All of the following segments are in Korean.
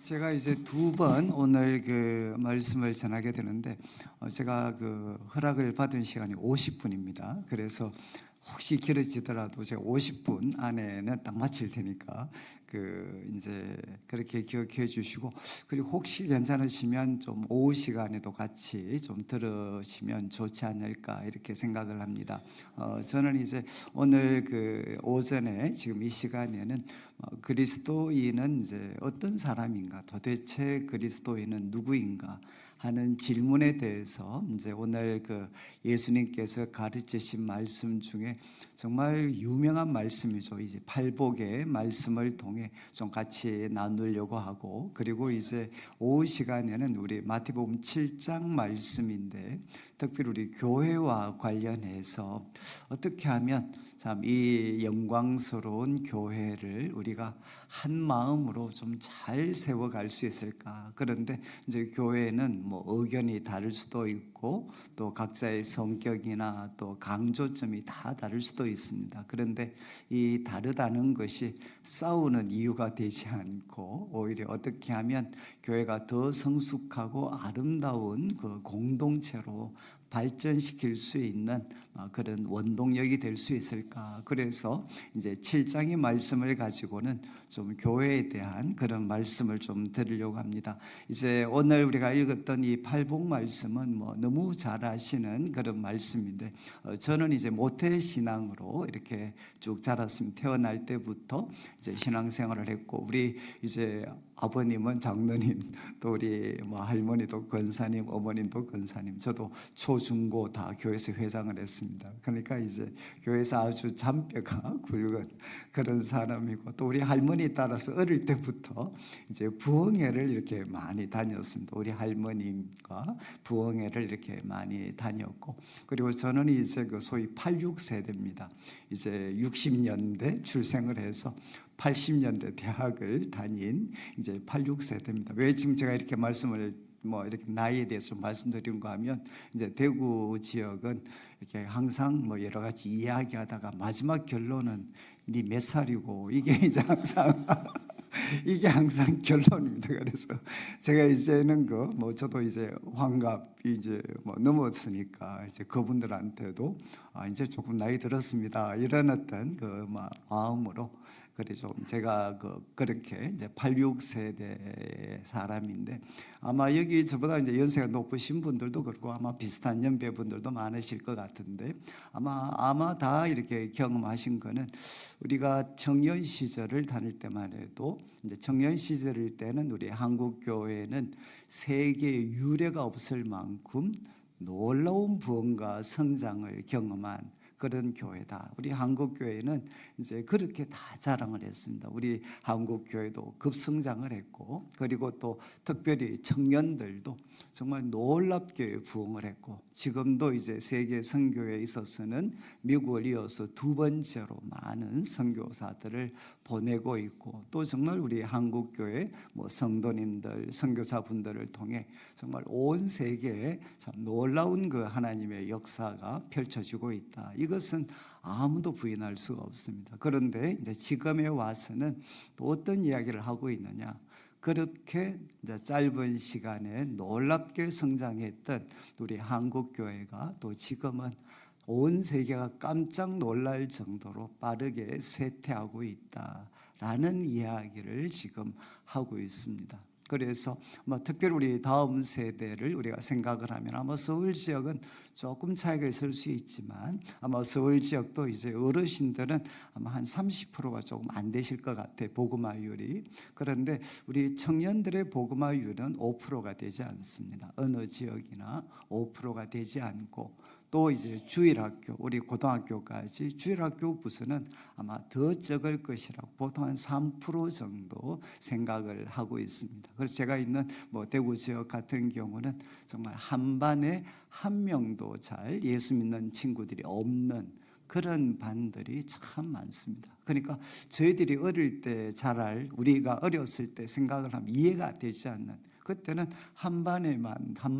제가 이제 두 번 오늘 그 말씀을 전하게 되는데 제가 그 허락을 받은 시간이 50분입니다. 그래서 혹시 길어지더라도 제가 50분 안에는 딱 마칠 테니까 그 이제 그렇게 기억해 주시고, 그리고 혹시 괜찮으시면 좀 오후 시간에도 같이 좀 들으시면 좋지 않을까 이렇게 생각을 합니다. 저는 이제 오늘 그 오전에 지금 이 시간에는 그리스도인은 이제 어떤 사람인가, 도대체 그리스도인은 누구인가 하는 질문에 대해서 이제 오늘 그 예수님께서 가르치신 말씀 중에 정말 유명한 말씀이죠. 이제 팔복의 말씀을 통해 좀 같이 나누려고 하고, 그리고 이제 오후 시간에는 우리 마태복음 7장 말씀인데 특별히 우리 교회와 관련해서 어떻게 하면 참 이 영광스러운 교회를 우리가 한 마음으로 좀 잘 세워갈 수 있을까. 그런데 이제 교회는 뭐 의견이 다를 수도 있고 또 각자의 성격이나 또 강조점이 다 다를 수도 있습니다. 그런데 이 다르다는 것이 싸우는 이유가 되지 않고 오히려 어떻게 하면 교회가 더 성숙하고 아름다운 그 공동체로 발전시킬 수 있는 그런 원동력이 될 수 있을까. 그래서 이제 7장의 말씀을 가지고는 좀 교회에 대한 그런 말씀을 좀 드리려고 합니다. 이제 오늘 우리가 읽었던 이 팔복 말씀은 뭐 너무 잘 아시는 그런 말씀인데, 저는 이제 모태 신앙으로 이렇게 쭉 자랐습니다. 태어날 때부터 이제 신앙생활을 했고, 우리 이제 아버님은 장로님, 또 우리 뭐 할머니도 권사님, 어머님도 권사님, 저도 초중고 다 교회에서 회장을 했습니다. 그러니까 이제 교회에서 아주 잔뼈가 굵은 그런 사람이고, 또 우리 할머니 따라서 어릴 때부터 이제 부흥회를 이렇게 많이 다녔습니다. 우리 할머님과 부흥회를 이렇게 많이 다녔고, 그리고 저는 이제 그 소위 86세대입니다. 이제 60년대 출생을 해서 80년대 대학을 다닌 이제 86세대입니다. 왜 지금 제가 이렇게 말씀을 뭐 이렇게 나이에 대해서 말씀드리는가 하면, 이제 대구 지역은 이렇게 항상 뭐 여러 가지 이야기하다가 마지막 결론은 네 몇 살이고, 이게 이제 항상 이게 항상 결론입니다. 그래서 제가 이제는 그 뭐 저도 이제 환갑이 이제 뭐 넘었으니까 이제 그분들한테도 이제 조금 나이 들었습니다, 이런 어떤 그 마음으로, 그래 좀 제가 그렇게 이제 86세대 사람인데, 아마 여기 저보다 이제 연세가 높으신 분들도 그렇고 아마 비슷한 연배 분들도 많으실 것 같은데, 아마 다 이렇게 경험하신 거는, 우리가 청년 시절을 다닐 때만 해도 이제 청년 시절일 때는 우리 한국 교회는 세계 유례가 없을 만큼 놀라운 부흥과 성장을 경험한 그런 교회다. 우리 한국 교회는 이제 그렇게 다 자랑을 했습니다. 우리 한국 교회도 급성장을 했고, 그리고 또 특별히 청년들도 정말 놀랍게 부흥을 했고, 지금도 이제 세계 선교회에 있어서는 미국을 이어서 두 번째로 많은 선교사들을 보내고 있고, 또 정말 우리 한국 교회 뭐 성도님들, 선교사분들을 통해 정말 온 세계에 참 놀라운 그 하나님의 역사가 펼쳐지고 있다. 이것은 아무도 부인할 수가 없습니다. 그런데 이제 지금에 와서는 또 어떤 이야기를 하고 있느냐? 그렇게 이제 짧은 시간에 놀랍게 성장했던 우리 한국 교회가 또 지금은 온 세계가 깜짝 놀랄 정도로 빠르게 쇠퇴하고 있다라는 이야기를 지금 하고 있습니다. 그래서 특별히 우리 다음 세대를 우리가 생각을 하면, 아마 서울 지역은 조금 차이가 있을 수 있지만 아마 서울 지역도 이제 어르신들은 아마 한 30%가 조금 안 되실 것 같아요, 복음화율이. 그런데 우리 청년들의 복음화율은 5%가 되지 않습니다. 어느 지역이나 5%가 되지 않고, 또 이제 주일학교, 우리 고등학교까지 주일학교 부서는 아마 더 적을 것이라고 보통 한 3% 정도 생각을 하고 있습니다. 그래서 제가 있는 뭐 대구 지역 같은 경우는 정말 한 반에 한 명도 잘 예수 믿는 친구들이 없는 그런 반들이 참 많습니다. 그러니까 저희들이 어릴 때 자랄, 우리가 어렸을 때 생각을 하면 이해가 되지 않는 그때는 한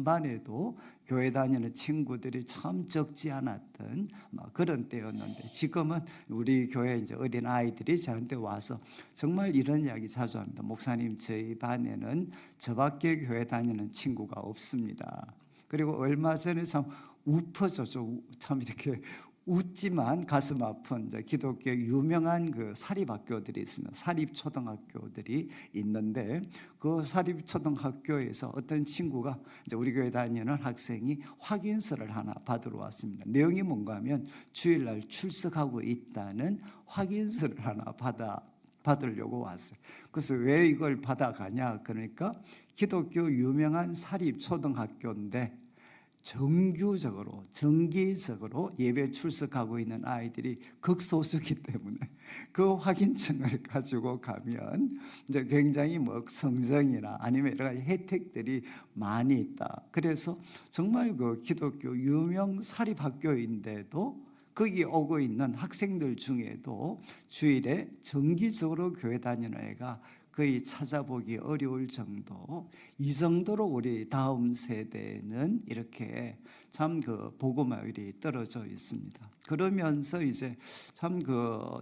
반에도 교회 다니는 친구들이 참 적지 않았던 그런 때였는데, 지금은 우리 교회 이제 어린 아이들이 저한테 와서 정말 이런 이야기 자주 합니다. 목사님, 저희 반에는 저밖에 교회 다니는 친구가 없습니다. 그리고 얼마 전에 참 웃어졌죠. 참 이렇게 웃지만 가슴 아픈 기독교 유명한 그 사립학교들이 있습니다. 사립초등학교들이 있는데, 그 사립초등학교에서 어떤 친구가 이제 우리 교회 다니는 학생이 확인서를 하나 받으러 왔습니다. 내용이 뭔가 하면 주일날 출석하고 있다는 확인서를 하나 받으려고 왔어요. 그래서 왜 이걸 받아가냐? 그러니까 기독교 유명한 사립초등학교인데 정기적으로 예배 출석하고 있는 아이들이 극소수기 때문에 그 확인증을 가지고 가면 이제 굉장히 성적이나 아니면 여러 가지 혜택들이 많이 있다. 그래서 정말 그 기독교 유명 사립학교인데도 거기 오고 있는 학생들 중에도 주일에 정기적으로 교회 다니는 애가 거의 찾아보기 어려울 정도, 이 정도로 우리 다음 세대는 이렇게 참 그 복음화율이 떨어져 있습니다. 그러면서 이제 참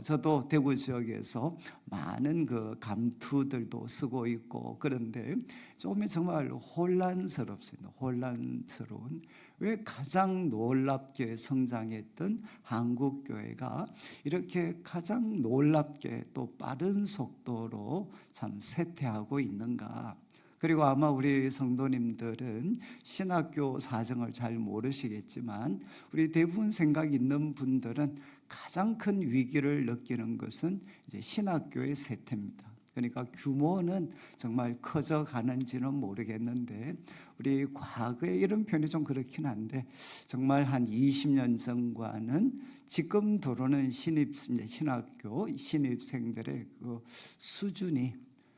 저도 대구 지역에서 많은 그 감투들도 쓰고 있고, 그런데 조금 정말 혼란스럽습니다. 혼란스러운, 왜 가장 놀랍게 성장했던 한국 교회가 이렇게 가장 놀랍게 또 빠른 속도로 참 쇠퇴하고 있는가? 그리고 아마 우리 성도님들은 신학교 사정을 잘 모르시겠지만, 우리 대부분 생각 있는 분들은 가장 큰 위기를 느끼는 것은 이제 신학교의 쇠퇴입니다. 그러니까 규모는 정말 커져가는지는 모르겠는데, 우리 과거에 이런 표현이 좀 그렇긴 한데, 정말 한 20년 전과는 지금 들어오는 신학교 신입생들의 그 수준이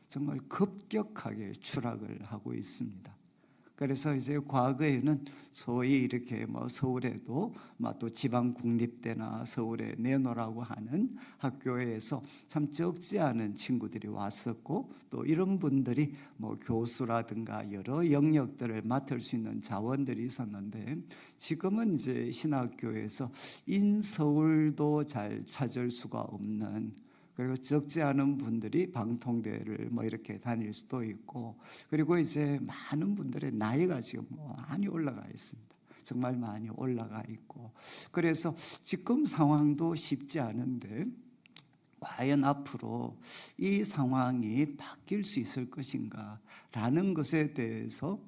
정말 급격하게 추락을 하고 있습니다. 그래서 이제 과거에는 소위 이렇게 서울에도 또 지방 국립대나 서울에 내놓으라고 하는 학교에서 참 적지 않은 친구들이 왔었고, 또 이런 분들이 교수라든가 여러 영역들을 맡을 수 있는 자원들이 있었는데, 지금은 이제 신학교에서 인서울도 잘 찾을 수가 없는, 그리고 적지 않은 분들이 방통대를 이렇게 다닐 수도 있고, 그리고 이제 많은 분들의 나이가 지금 많이 올라가 있습니다. 정말 많이 올라가 있고, 그래서 지금 상황도 쉽지 않은데, 과연 앞으로 이 상황이 바뀔 수 있을 것인가 라는 것에 대해서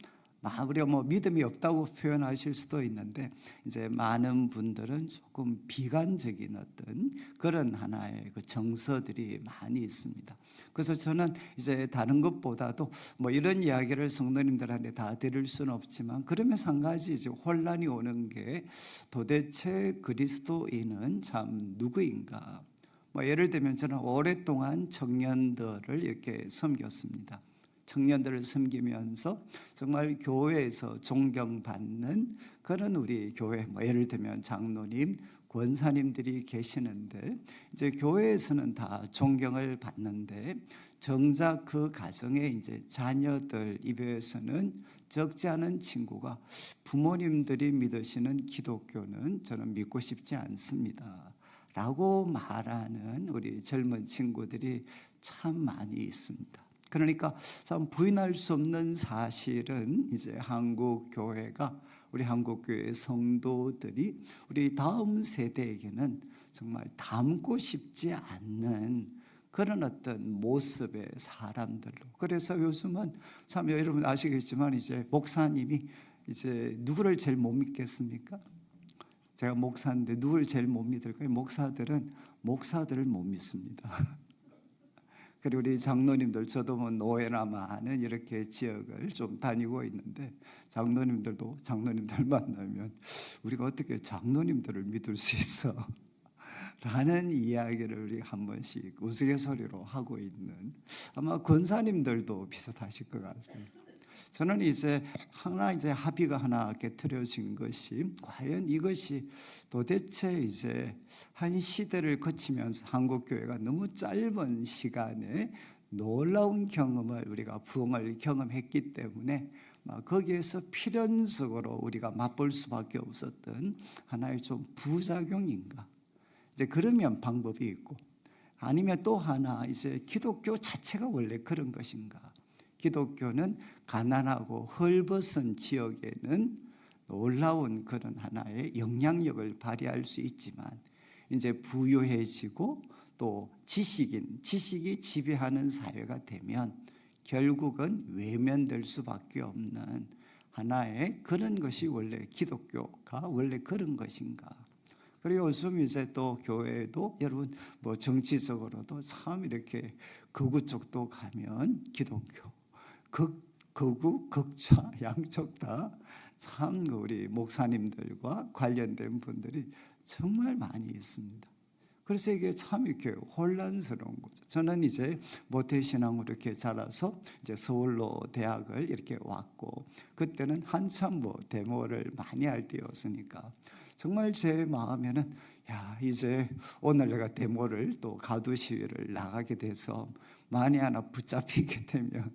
우리가 믿음이 없다고 표현하실 수도 있는데, 이제 많은 분들은 조금 비관적인 어떤 그런 하나의 그 정서들이 많이 있습니다. 그래서 저는 이제 다른 것보다도 이런 이야기를 성도님들한테 다 드릴 수는 없지만, 그러면서 한 가지 이제 혼란이 오는 게, 도대체 그리스도인은 참 누구인가? 예를 들면 저는 오랫동안 청년들을 이렇게 섬겼습니다. 청년들을 섬기면서 정말 교회에서 존경받는 그런 우리 교회, 예를 들면 장로님, 권사님들이 계시는데, 이제 교회에서는 다 존경을 받는데, 정작 그 가정의 이제 자녀들 입에서는 적지 않은 친구가 부모님들이 믿으시는 기독교는 저는 믿고 싶지 않습니다 라고 말하는 우리 젊은 친구들이 참 많이 있습니다. 그러니까 참 부인할 수 없는 사실은, 이제 한국 교회가, 우리 한국 교회 성도들이 우리 다음 세대에게는 정말 닮고 싶지 않는 그런 어떤 모습의 사람들로. 그래서 요즘은 참 여러분 아시겠지만, 이제 목사님이 이제 누구를 제일 못 믿겠습니까? 제가 목사인데 누구를 제일 못 믿을까요? 목사들은 목사들을 못 믿습니다. 그리고 우리 장로님들, 저도 노예나 많은 이렇게 지역을 좀 다니고 있는데, 장로님들도 장로님들 만나면 우리가 어떻게 장로님들을 믿을 수 있어? 라는 이야기를 우리 한 번씩 우스갯소리로 하고 있는, 아마 권사님들도 비슷하실 것 같습니다. 저는 이제 합의가 하나 깨트려진 것이, 과연 이것이 도대체 이제 한 시대를 거치면서 한국 교회가 너무 짧은 시간에 놀라운 경험을 우리가 부흥을 경험했기 때문에 거기에서 필연적으로 우리가 맛볼 수밖에 없었던 하나의 좀 부작용인가. 이제 그러면 방법이 있고, 아니면 또 하나 이제 기독교 자체가 원래 그런 것인가. 기독교는 가난하고 헐벗은 지역에는 놀라운 그런 하나의 영향력을 발휘할 수 있지만, 이제 부유해지고 또 지식이 지배하는 사회가 되면 결국은 외면될 수밖에 없는 하나의 그런 것이 원래 기독교가 원래 그런 것인가. 그리고 요즘 이제 또 교회도 여러분 뭐 정치적으로도 참 이렇게 극우 쪽도 가면 기독교, 극우, 극좌 양쪽 다 참 우리 목사님들과 관련된 분들이 정말 많이 있습니다. 그래서 이게 참 이렇게 혼란스러운 거죠. 저는 이제 모태신앙으로 이렇게 자라서 이제 서울로 대학을 이렇게 왔고, 그때는 한참 뭐 데모를 많이 할 때였으니까 정말 제 마음에는 야, 이제 오늘 내가 데모를 또 가두 시위를 나가게 돼서 만에 하나 붙잡히게 되면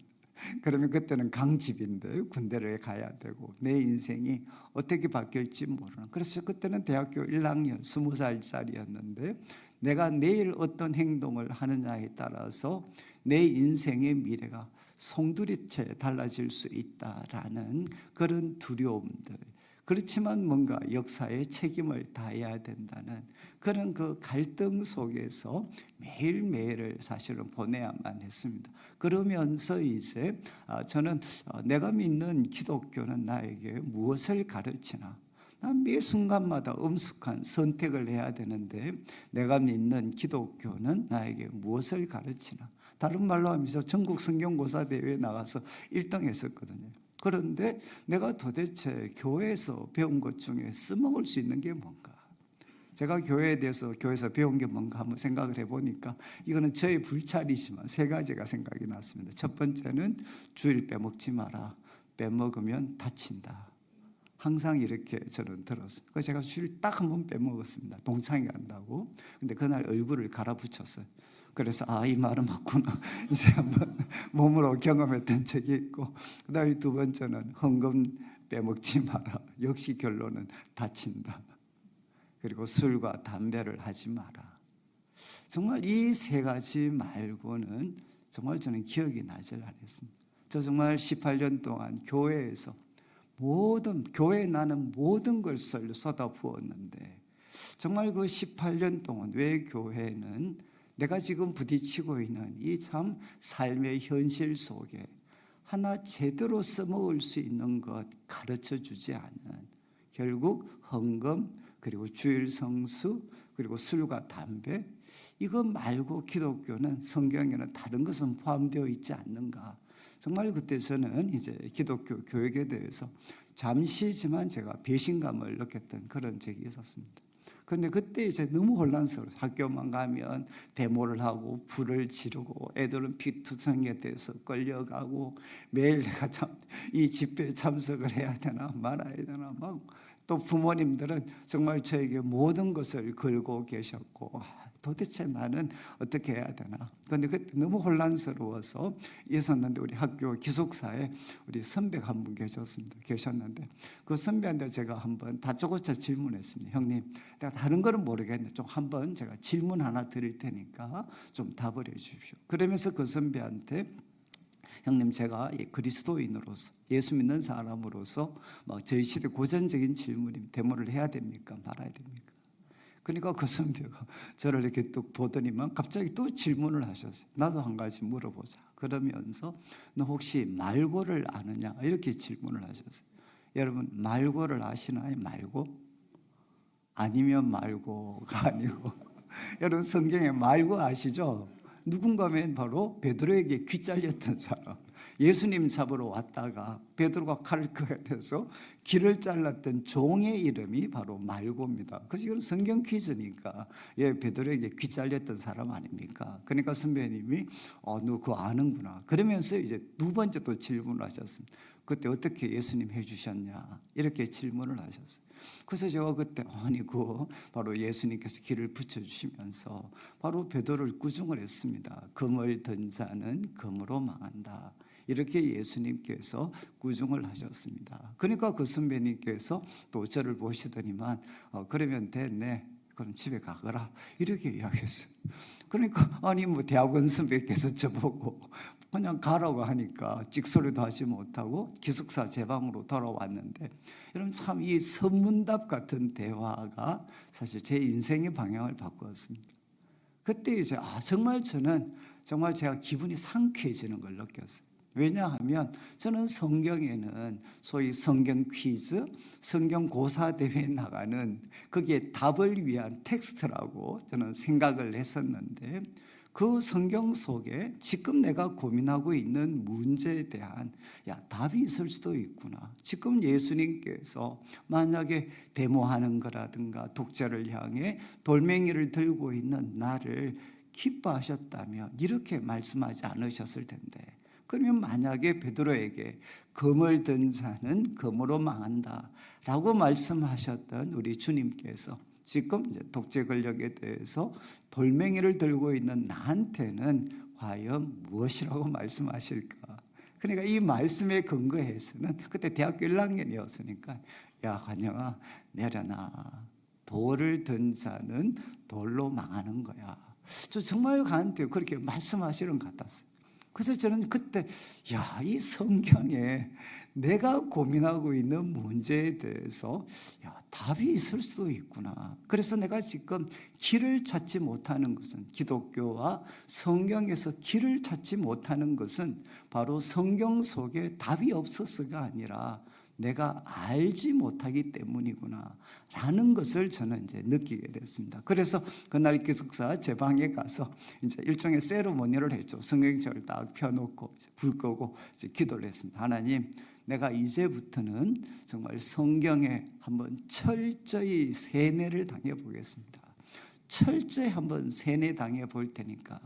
그러면 그때는 강집인데 군대를 가야 되고 내 인생이 어떻게 바뀔지 모르는. 그래서 그때는 대학교 1학년 20살짜리였는데 내가 내일 어떤 행동을 하느냐에 따라서 내 인생의 미래가 송두리째 달라질 수 있다라는 그런 두려움들, 그렇지만 뭔가 역사에 책임을 다해야 된다는 그런 그 갈등 속에서 매일매일을 사실은 보내야만 했습니다. 그러면서 이제 저는 내가 믿는 기독교는 나에게 무엇을 가르치나, 난 매 순간마다 엄숙한 선택을 해야 되는데 내가 믿는 기독교는 나에게 무엇을 가르치나. 다른 말로 하면서 전국 성경고사 대회에 나가서 1등 했었거든요. 그런데 내가 도대체 교회에서 배운 것 중에 써먹을 수 있는 게 뭔가? 제가 교회에 대해서 교회에서 배운 게 뭔가 한번 생각을 해보니까 이거는 저의 불찰이지만 3가지가 생각이 났습니다. 첫 번째는 주일 빼먹지 마라. 빼먹으면 다친다. 항상 이렇게 저는 들었습니다. 그래서 제가 주일 딱 한 번 빼먹었습니다. 동창회 간다고. 근데 그날 얼굴을 갈아붙였어요. 그래서 이 말은 맞구나 이제 한번 몸으로 경험했던 적이 있고, 그다음에 2번째는 헌금 빼먹지 마라. 역시 결론은 다친다. 그리고 술과 담배를 하지 마라. 정말 이 3가지 말고는 정말 저는 기억이 나질 않았습니다. 저 정말 18년 동안 교회에서 교회에 나는 모든 걸 쏟아부었는데 정말 그 18년 동안 왜 교회는 내가 지금 부딪히고 있는 이 참 삶의 현실 속에 하나 제대로 써먹을 수 있는 것 가르쳐 주지 않는, 결국 헌금, 그리고 주일 성수, 그리고 술과 담배, 이것 말고 기독교는 성경에는 다른 것은 포함되어 있지 않는가. 정말 그때 저는 이제 기독교 교육에 대해서 잠시지만 제가 배신감을 느꼈던 그런 적이 있었습니다. 그런데 그때 이제 너무 혼란스러워요. 학교만 가면 데모를 하고 불을 지르고 애들은 피투성이에 대해서 끌려가고 매일 내가 참 이 집회에 참석을 해야 되나 말아야 되나 막, 또 부모님들은 정말 저에게 모든 것을 걸고 계셨고 도대체 나는 어떻게 해야 되나. 그런데 그때 너무 혼란스러워서 있었는데 우리 학교 기숙사에 우리 선배가 한 분 계셨는데 그 선배한테 제가 한번 다짜고짜 질문했습니다. 형님, 내가 다른 거는 모르겠는데 좀 한번 제가 질문 하나 드릴 테니까 좀 답을 해 주십시오. 그러면서 그 선배한테 형님, 제가 그리스도인으로서 예수 믿는 사람으로서 저희 시대 고전적인 질문이 데모를 해야 됩니까? 말아야 됩니까? 그러니까 그 선배가 저를 이렇게 뚝 보더니만 갑자기 또 질문을 하셨어요. 나도 한 가지 물어보자. 그러면서 너 혹시 말고를 아느냐? 이렇게 질문을 하셨어요. 여러분, 말고를 아시나요? 말고? 아니면 말고가 아니고 여러분 성경에 말고 아시죠? 누군가면 바로 베드로에게 귀 잘렸던 사람, 예수님 잡으러 왔다가 베드로가 칼을 꺼내서 귀를 잘랐던 종의 이름이 바로 말고입니다. 그래서 이건 성경 퀴즈니까 베드로에게 귀 잘렸던 사람 아닙니까? 그러니까 선배님이 너 그거 아는구나. 그러면서 이제 두 번째 또 질문을 하셨습니다. 그때 어떻게 예수님 해주셨냐 이렇게 질문을 하셨어요. 그래서 제가 그때 그거 바로 예수님께서 귀를 붙여주시면서 바로 베드로를 꾸중을 했습니다. 금을 든 자는 금으로 망한다, 이렇게 예수님께서 꾸중을 하셨습니다. 그러니까 그 선배님께서 또 저를 보시더니만 그러면 됐네, 그럼 집에 가거라, 이렇게 이야기했어요. 그러니까 대학원 선배께서 저보고 그냥 가라고 하니까 찍소리도 하지 못하고 기숙사 제 방으로 돌아왔는데, 여러분 참 이 선문답 같은 대화가 사실 제 인생의 방향을 바꾸었습니다. 그때 이제 정말 저는 정말 제가 기분이 상쾌해지는 걸 느꼈어요. 왜냐하면 저는 성경에는 소위 성경 퀴즈, 성경 고사 대회에 나가는 거기에 답을 위한 텍스트라고 저는 생각을 했었는데, 그 성경 속에 지금 내가 고민하고 있는 문제에 대한 답이 있을 수도 있구나. 지금 예수님께서 만약에 데모하는 거라든가 독자를 향해 돌멩이를 들고 있는 나를 기뻐하셨다면 이렇게 말씀하지 않으셨을 텐데, 그러면 만약에 베드로에게 금을 든 자는 금으로 망한다 라고 말씀하셨던 우리 주님께서 지금 이제 독재 권력에 대해서 돌멩이를 들고 있는 나한테는 과연 무엇이라고 말씀하실까? 그러니까 이 말씀에 근거해서는 그때 대학교 1학년이었으니까 관영아 내려놔, 돌을 든 자는 돌로 망하는 거야. 저 정말 가한테 그렇게 말씀하시는 것 같았어요. 그래서 저는 그때 이 성경에 내가 고민하고 있는 문제에 대해서 답이 있을 수도 있구나. 그래서 내가 지금 길을 찾지 못하는 것은, 기독교와 성경에서 길을 찾지 못하는 것은 바로 성경 속에 답이 없어서가 아니라 내가 알지 못하기 때문이구나 라는 것을 저는 이제 느끼게 됐습니다. 그래서 그날 기숙사 제 방에 가서 이제 일종의 세리머니를 했죠. 성경책을 딱 펴놓고 불 끄고 이제 기도를 했습니다. 하나님, 내가 이제부터는 정말 성경에 한번 철저히 세뇌를 당해 보겠습니다. 철저히 한번 세뇌 당해 볼 테니까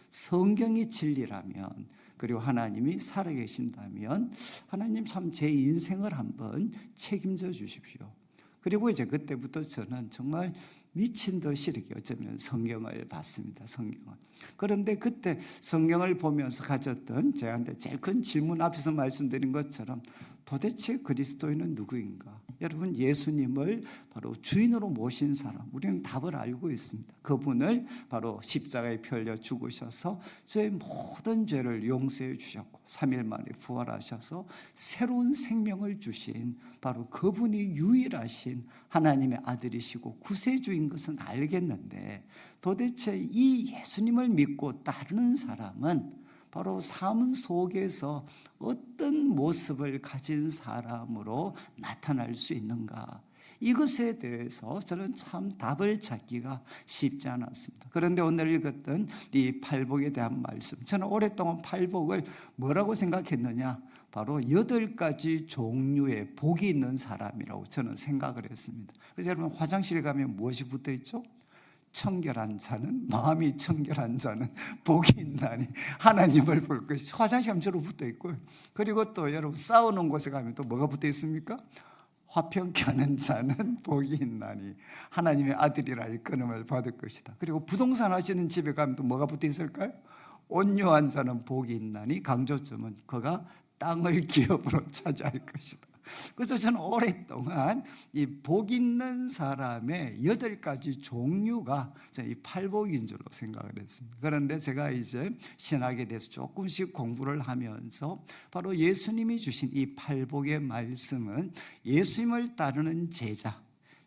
성경이 진리라면, 그리고 하나님이 살아계신다면 하나님 참 제 인생을 한번 책임져 주십시오. 그리고 이제 그때부터 저는 정말 미친 듯이 이렇게 어쩌면 성경을 봤습니다. 성경을. 그런데 그때 성경을 보면서 가졌던 저한테 제일 큰 질문, 앞에서 말씀드린 것처럼 도대체 그리스도인은 누구인가? 여러분, 예수님을 바로 주인으로 모신 사람, 우리는 답을 알고 있습니다. 그분을 바로 십자가에 펴려 죽으셔서 저의 모든 죄를 용서해 주셨고 3일 만에 부활하셔서 새로운 생명을 주신 바로 그분이 유일하신 하나님의 아들이시고 구세주인 것은 알겠는데, 도대체 이 예수님을 믿고 따르는 사람은 바로 삶 속에서 어떤 모습을 가진 사람으로 나타날 수 있는가? 이것에 대해서 저는 참 답을 찾기가 쉽지 않았습니다. 그런데 오늘 읽었던 이 팔복에 대한 말씀, 저는 오랫동안 팔복을 뭐라고 생각했느냐? 바로 8가지 종류의 복이 있는 사람이라고 저는 생각을 했습니다. 그래서 여러분, 화장실에 가면 무엇이 붙어 있죠? 청결한 자는, 마음이 청결한 자는 복이 있나니 하나님을 볼 것이, 화장실 가면 저로 붙어 있고요. 그리고 또 여러분, 싸우는 곳에 가면 또 뭐가 붙어 있습니까? 화평케 하는 자는 복이 있나니 하나님의 아들이라 일컬음을 받을 것이다. 그리고 부동산 하시는 집에 가면 또 뭐가 붙어 있을까요? 온유한 자는 복이 있나니, 강조점은 그가 땅을 기업으로 차지할 것이다. 그래서 저는 오랫동안 이 복 있는 사람의 8가지 종류가 이 팔복인 줄로 생각을 했습니다. 그런데 제가 이제 신학에 대해서 조금씩 공부를 하면서 바로 예수님이 주신 이 팔복의 말씀은 예수님을 따르는 제자,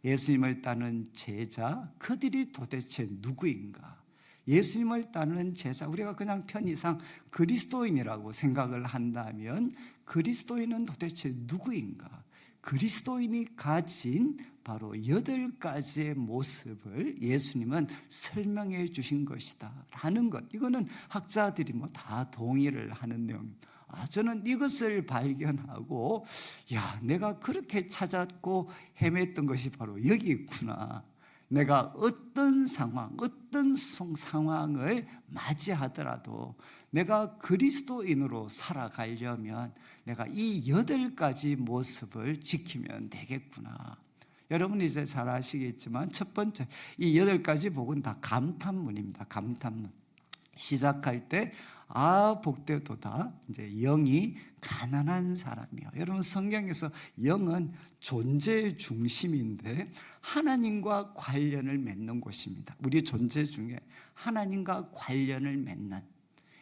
예수님을 따르는 제자, 그들이 도대체 누구인가? 예수님을 따르는 제자, 우리가 그냥 편의상 그리스도인이라고 생각을 한다면 그리스도인은 도대체 누구인가? 그리스도인이 가진 바로 8가지의 모습을 예수님은 설명해 주신 것이다 라는 것, 이거는 학자들이 다 동의를 하는 내용입니다. 저는 이것을 발견하고 내가 그렇게 찾았고 헤맸던 것이 바로 여기 있구나. 내가 어떤 상황, 어떤 상황을 맞이하더라도 내가 그리스도인으로 살아가려면 내가 이 8가지 모습을 지키면 되겠구나. 여러분이 이제 잘 아시겠지만 첫 번째, 이 8가지 복은 다 감탄문입니다. 감탄문. 시작할 때 복되도다. 이제 영이 가난한 사람이요. 여러분 성경에서 영은 존재의 중심인데 하나님과 관련을 맺는 곳입니다. 우리 존재 중에 하나님과 관련을 맺는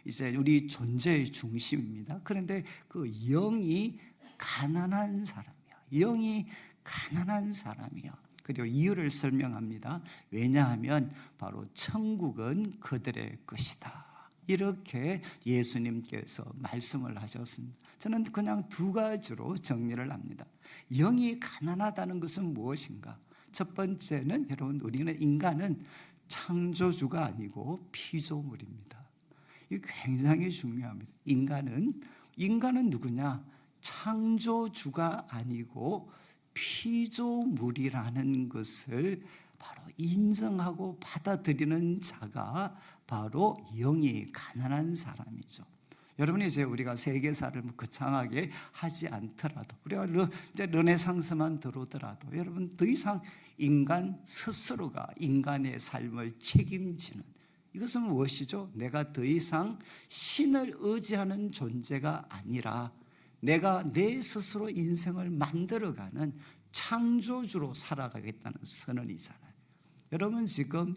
이제 우리 존재의 중심입니다. 그런데 그 영이 가난한 사람이요. 영이 가난한 사람이요. 그리고 이유를 설명합니다. 왜냐하면 바로 천국은 그들의 것이다. 이렇게 예수님께서 말씀을 하셨습니다. 저는 그냥 2가지로 정리를 합니다. 영이 가난하다는 것은 무엇인가? 첫 번째는 여러분, 우리는 인간은 창조주가 아니고 피조물입니다. 이게 굉장히 중요합니다. 인간은 누구냐? 창조주가 아니고 피조물이라는 것을 바로 인정하고 받아들이는 자가 바로 영이 가난한 사람이죠. 여러분이 이제 우리가 세계사를 거창하게 하지 않더라도, 우리가 이제 르네상스만 들어오더라도 여러분 더 이상 인간 스스로가 인간의 삶을 책임지는, 이것은 무엇이죠? 내가 더 이상 신을 의지하는 존재가 아니라 내가 내 스스로 인생을 만들어가는 창조주로 살아가겠다는 선언이잖아요. 여러분 지금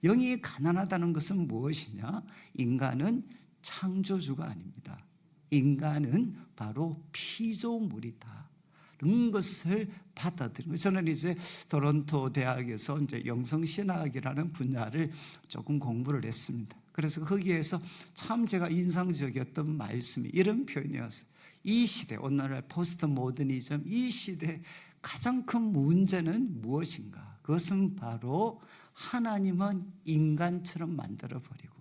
영이 가난하다는 것은 무엇이냐? 인간은 창조주가 아닙니다. 인간은 바로 피조물이다. 그런 것을 받아들이는 거예요. 저는 이제 토론토 대학에서 이제 영성신학이라는 분야를 조금 공부를 했습니다. 그래서 거기에서 참 제가 인상적이었던 말씀이 이런 표현이었어요. 이 시대, 오늘날 포스트 모더니즘, 이 시대 가장 큰 문제는 무엇인가? 그것은 바로 하나님은 인간처럼 만들어버리고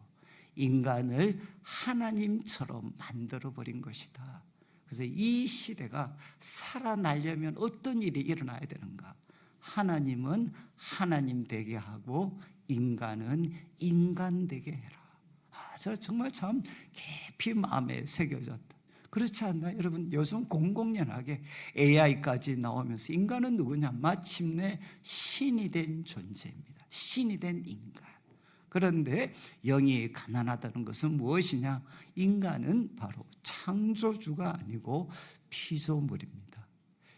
인간을 하나님처럼 만들어버린 것이다. 그래서 이 시대가 살아나려면 어떤 일이 일어나야 되는가? 하나님은 하나님 되게 하고 인간은 인간 되게 해라. 저 정말 참 깊이 마음에 새겨졌다. 그렇지 않나요? 여러분 요즘 공공연하게 AI까지 나오면서 인간은 누구냐? 마침내 신이 된 존재입니다. 신이 된 인간. 그런데 영이 가난하다는 것은 무엇이냐? 인간은 바로 창조주가 아니고 피조물입니다.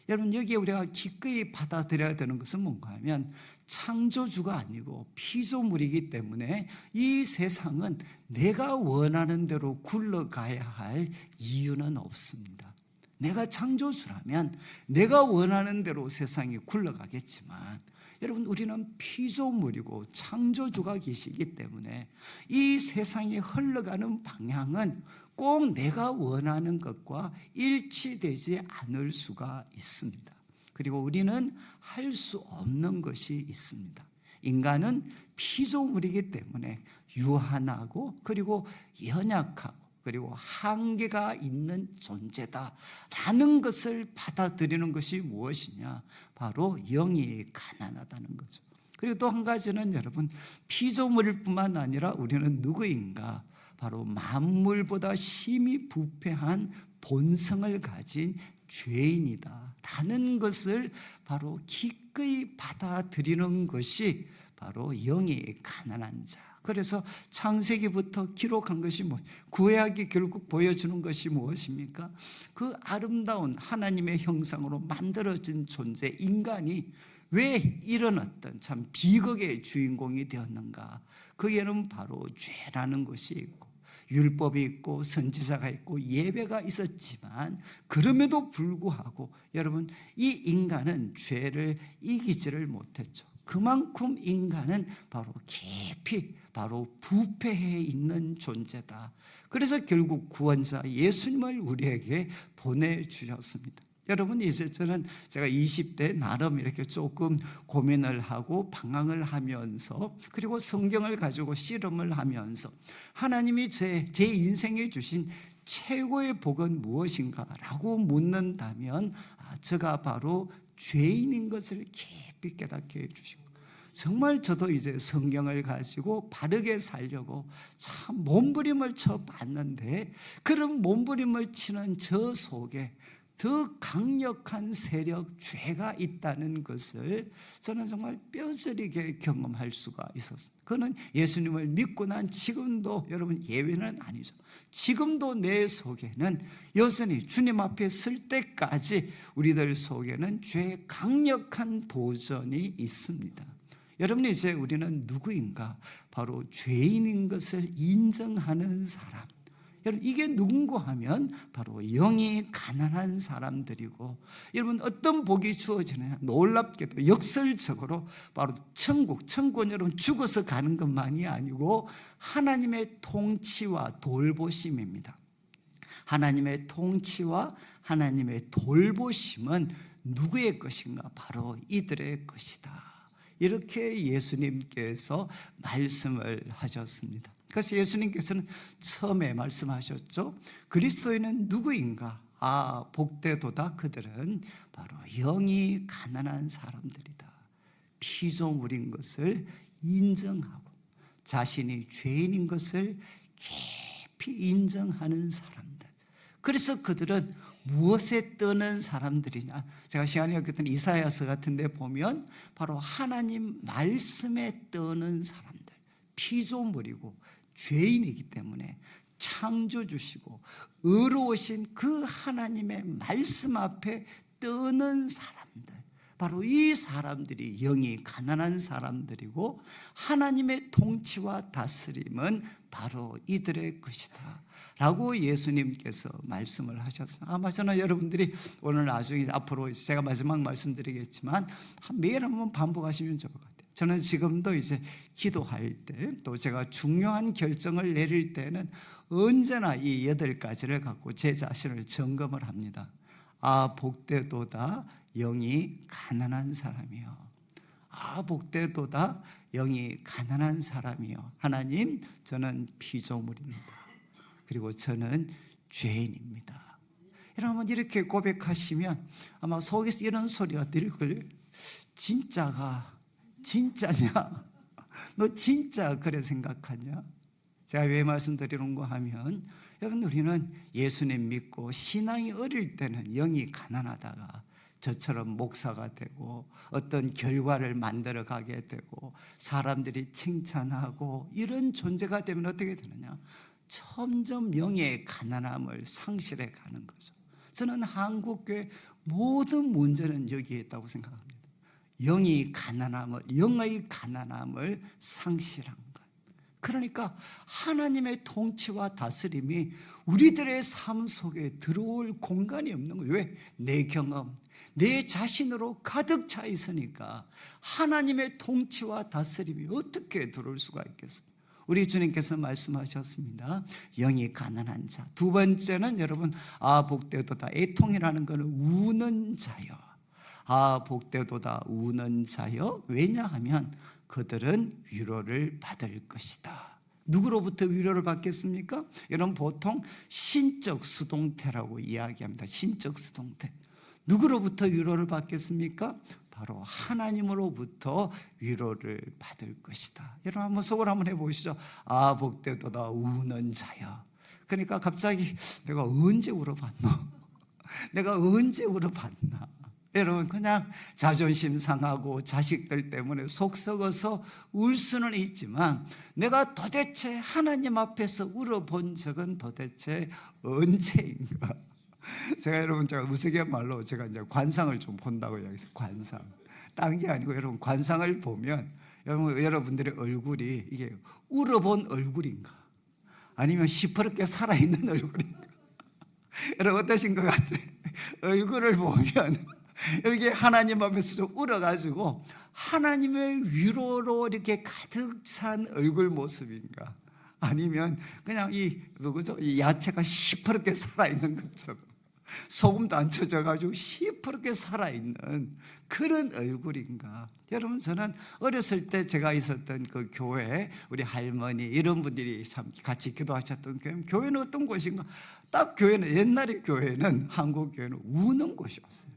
여러분 여기에 우리가 기꺼이 받아들여야 되는 것은 뭔가 하면 창조주가 아니고 피조물이기 때문에 이 세상은 내가 원하는 대로 굴러가야 할 이유는 없습니다. 내가 창조주라면 내가 원하는 대로 세상이 굴러가겠지만 여러분 우리는 피조물이고 창조주가 계시기 때문에 이 세상이 흘러가는 방향은 꼭 내가 원하는 것과 일치되지 않을 수가 있습니다. 그리고 우리는 할 수 없는 것이 있습니다. 인간은 피조물이기 때문에 유한하고 그리고 연약하고 그리고 한계가 있는 존재다라는 것을 받아들이는 것이 무엇이냐? 바로 영이 가난하다는 거죠. 그리고 또 한 가지는 여러분 피조물일 뿐만 아니라 우리는 누구인가? 바로 만물보다 심히 부패한 본성을 가진 죄인이다 라는 것을 바로 기꺼이 받아들이는 것이 바로 영이 가난한 자. 그래서 창세기부터 기록한 것이 구약이 결국 보여주는 것이 무엇입니까? 그 아름다운 하나님의 형상으로 만들어진 존재 인간이 왜 이런 어떤 참 비극의 주인공이 되었는가? 거기에는 바로 죄라는 것이 있고 율법이 있고 선지자가 있고 예배가 있었지만 그럼에도 불구하고 여러분 이 인간은 죄를 이기지를 못했죠. 그만큼 인간은 바로 깊이 바로 부패해 있는 존재다. 그래서 결국 구원자 예수님을 우리에게 보내주셨습니다. 여러분 이제 제가 20대 나름 이렇게 조금 고민을 하고 방황을 하면서 그리고 성경을 가지고 씨름을 하면서 하나님이 제 인생에 주신 최고의 복은 무엇인가? 라고 묻는다면 저가 바로 죄인인 것을 깊이 깨닫게 해주신 거예요. 정말 저도 이제 성경을 가지고 바르게 살려고 참 몸부림을 쳐봤는데, 그런 몸부림을 치는 저 속에 더 강력한 세력, 죄가 있다는 것을 저는 정말 뼈저리게 경험할 수가 있었습니다. 그는 예수님을 믿고 난 지금도, 여러분 예외는 아니죠. 지금도 내 속에는 여전히 주님 앞에 설 때까지 우리들 속에는 죄의 강력한 도전이 있습니다. 여러분, 이제 우리는 누구인가? 바로 죄인인 것을 인정하는 사람. 여러분, 이게 누군가 하면 바로 영이 가난한 사람들이고, 여러분 어떤 복이 주어지느냐? 놀랍게도 역설적으로 바로 천국은 여러분 죽어서 가는 것만이 아니고 하나님의 통치와 돌보심입니다. 하나님의 통치와 하나님의 돌보심은 누구의 것인가? 바로 이들의 것이다. 이렇게 예수님께서 말씀을 하셨습니다. 그래서 예수님께서는 처음에 말씀하셨죠. 그리스도인은 누구인가? 복되도다. 그들은 바로 영이 가난한 사람들이다. 피조물인 것을 인정하고 자신이 죄인인 것을 깊이 인정하는 사람들. 그래서 그들은 무엇에 떠는 사람들이냐? 제가 시간이 없겠던 이사야서 같은 데 보면 바로 하나님 말씀에 떠는 사람들, 피조물이고 죄인이기 때문에 창조주시고 의로우신 그 하나님의 말씀 앞에 떠는 사람들, 바로 이 사람들이 영이 가난한 사람들이고, 하나님의 통치와 다스림은 바로 이들의 것이다 라고 예수님께서 말씀을 하셨어요. 아마 저는 여러분들이 오늘 나중에 앞으로 제가 마지막 말씀드리겠지만 매일 한번 반복하시면 좋을 것 같아요. 저는 지금도 이제 기도할 때, 또 제가 중요한 결정을 내릴 때는 언제나 이 8가지를 갖고 제 자신을 점검을 합니다. 복되도다 영이 가난한 사람이요. 복되도다 영이 가난한 사람이요. 하나님, 저는 피조물입니다. 그리고 저는 죄인입니다. 여러분 이렇게 고백하시면 아마 속에서 이런 소리가 들릴 거예요. 진짜냐? 너 진짜 그래 생각하냐? 제가 왜 말씀드리는가 하면, 여러분 우리는 예수님 믿고 신앙이 어릴 때는 영이 가난하다가 저처럼 목사가 되고 어떤 결과를 만들어 가게 되고 사람들이 칭찬하고 이런 존재가 되면 어떻게 되느냐? 점점 영의 가난함을 상실해 가는 거죠. 저는 한국교회 모든 문제는 여기에 있다고 생각합니다. 영의 가난함을 상실한 것. 그러니까 하나님의 통치와 다스림이 우리들의 삶 속에 들어올 공간이 없는 거예요. 왜? 내 경험, 내 자신으로 가득 차 있으니까 하나님의 통치와 다스림이 어떻게 들어올 수가 있겠습니까? 우리 주님께서 말씀하셨습니다. 영이 가난한 자. 두 번째는 여러분, 복되도다. 애통이라는 것은 우는 자요. 복되도다 우는 자요. 왜냐하면 그들은 위로를 받을 것이다. 누구로부터 위로를 받겠습니까? 여러분 보통 신적 수동태라고 이야기합니다. 신적 수동태. 누구로부터 위로를 받겠습니까? 바로 하나님으로부터 위로를 받을 것이다. 여러분 한번 속으로 한번 해보시죠. 복되도다 우는 자여. 그러니까 갑자기 내가 언제 울어봤나? 내가 언제 울어봤나? 여러분 그냥 자존심 상하고 자식들 때문에 속 썩어서 울 수는 있지만, 내가 도대체 하나님 앞에서 울어본 적은 도대체 언제인가? 제가 우스갯말로 제가 이제 관상을 좀 본다고 이야기했어요. 관상. 딴 게 아니고 여러분 관상을 보면 여러분들의 얼굴이 이게 울어본 얼굴인가? 아니면 시퍼렇게 살아있는 얼굴인가? 여러분 어떠신 것 같아요? 얼굴을 보면 여기 하나님 앞에서 좀 울어가지고 하나님의 위로로 이렇게 가득 찬 얼굴 모습인가? 아니면 그냥 이 야채가 시퍼렇게 살아있는 것처럼 소금도 안 쳐져가지고 시퍼렇게 살아있는 그런 얼굴인가. 여러분, 저는 어렸을 때 제가 있었던 그 교회, 우리 할머니 이런 분들이 참 같이 기도하셨던 교회는 어떤 곳인가. 딱 교회는, 옛날의 교회는, 한국 교회는 우는 곳이었어요.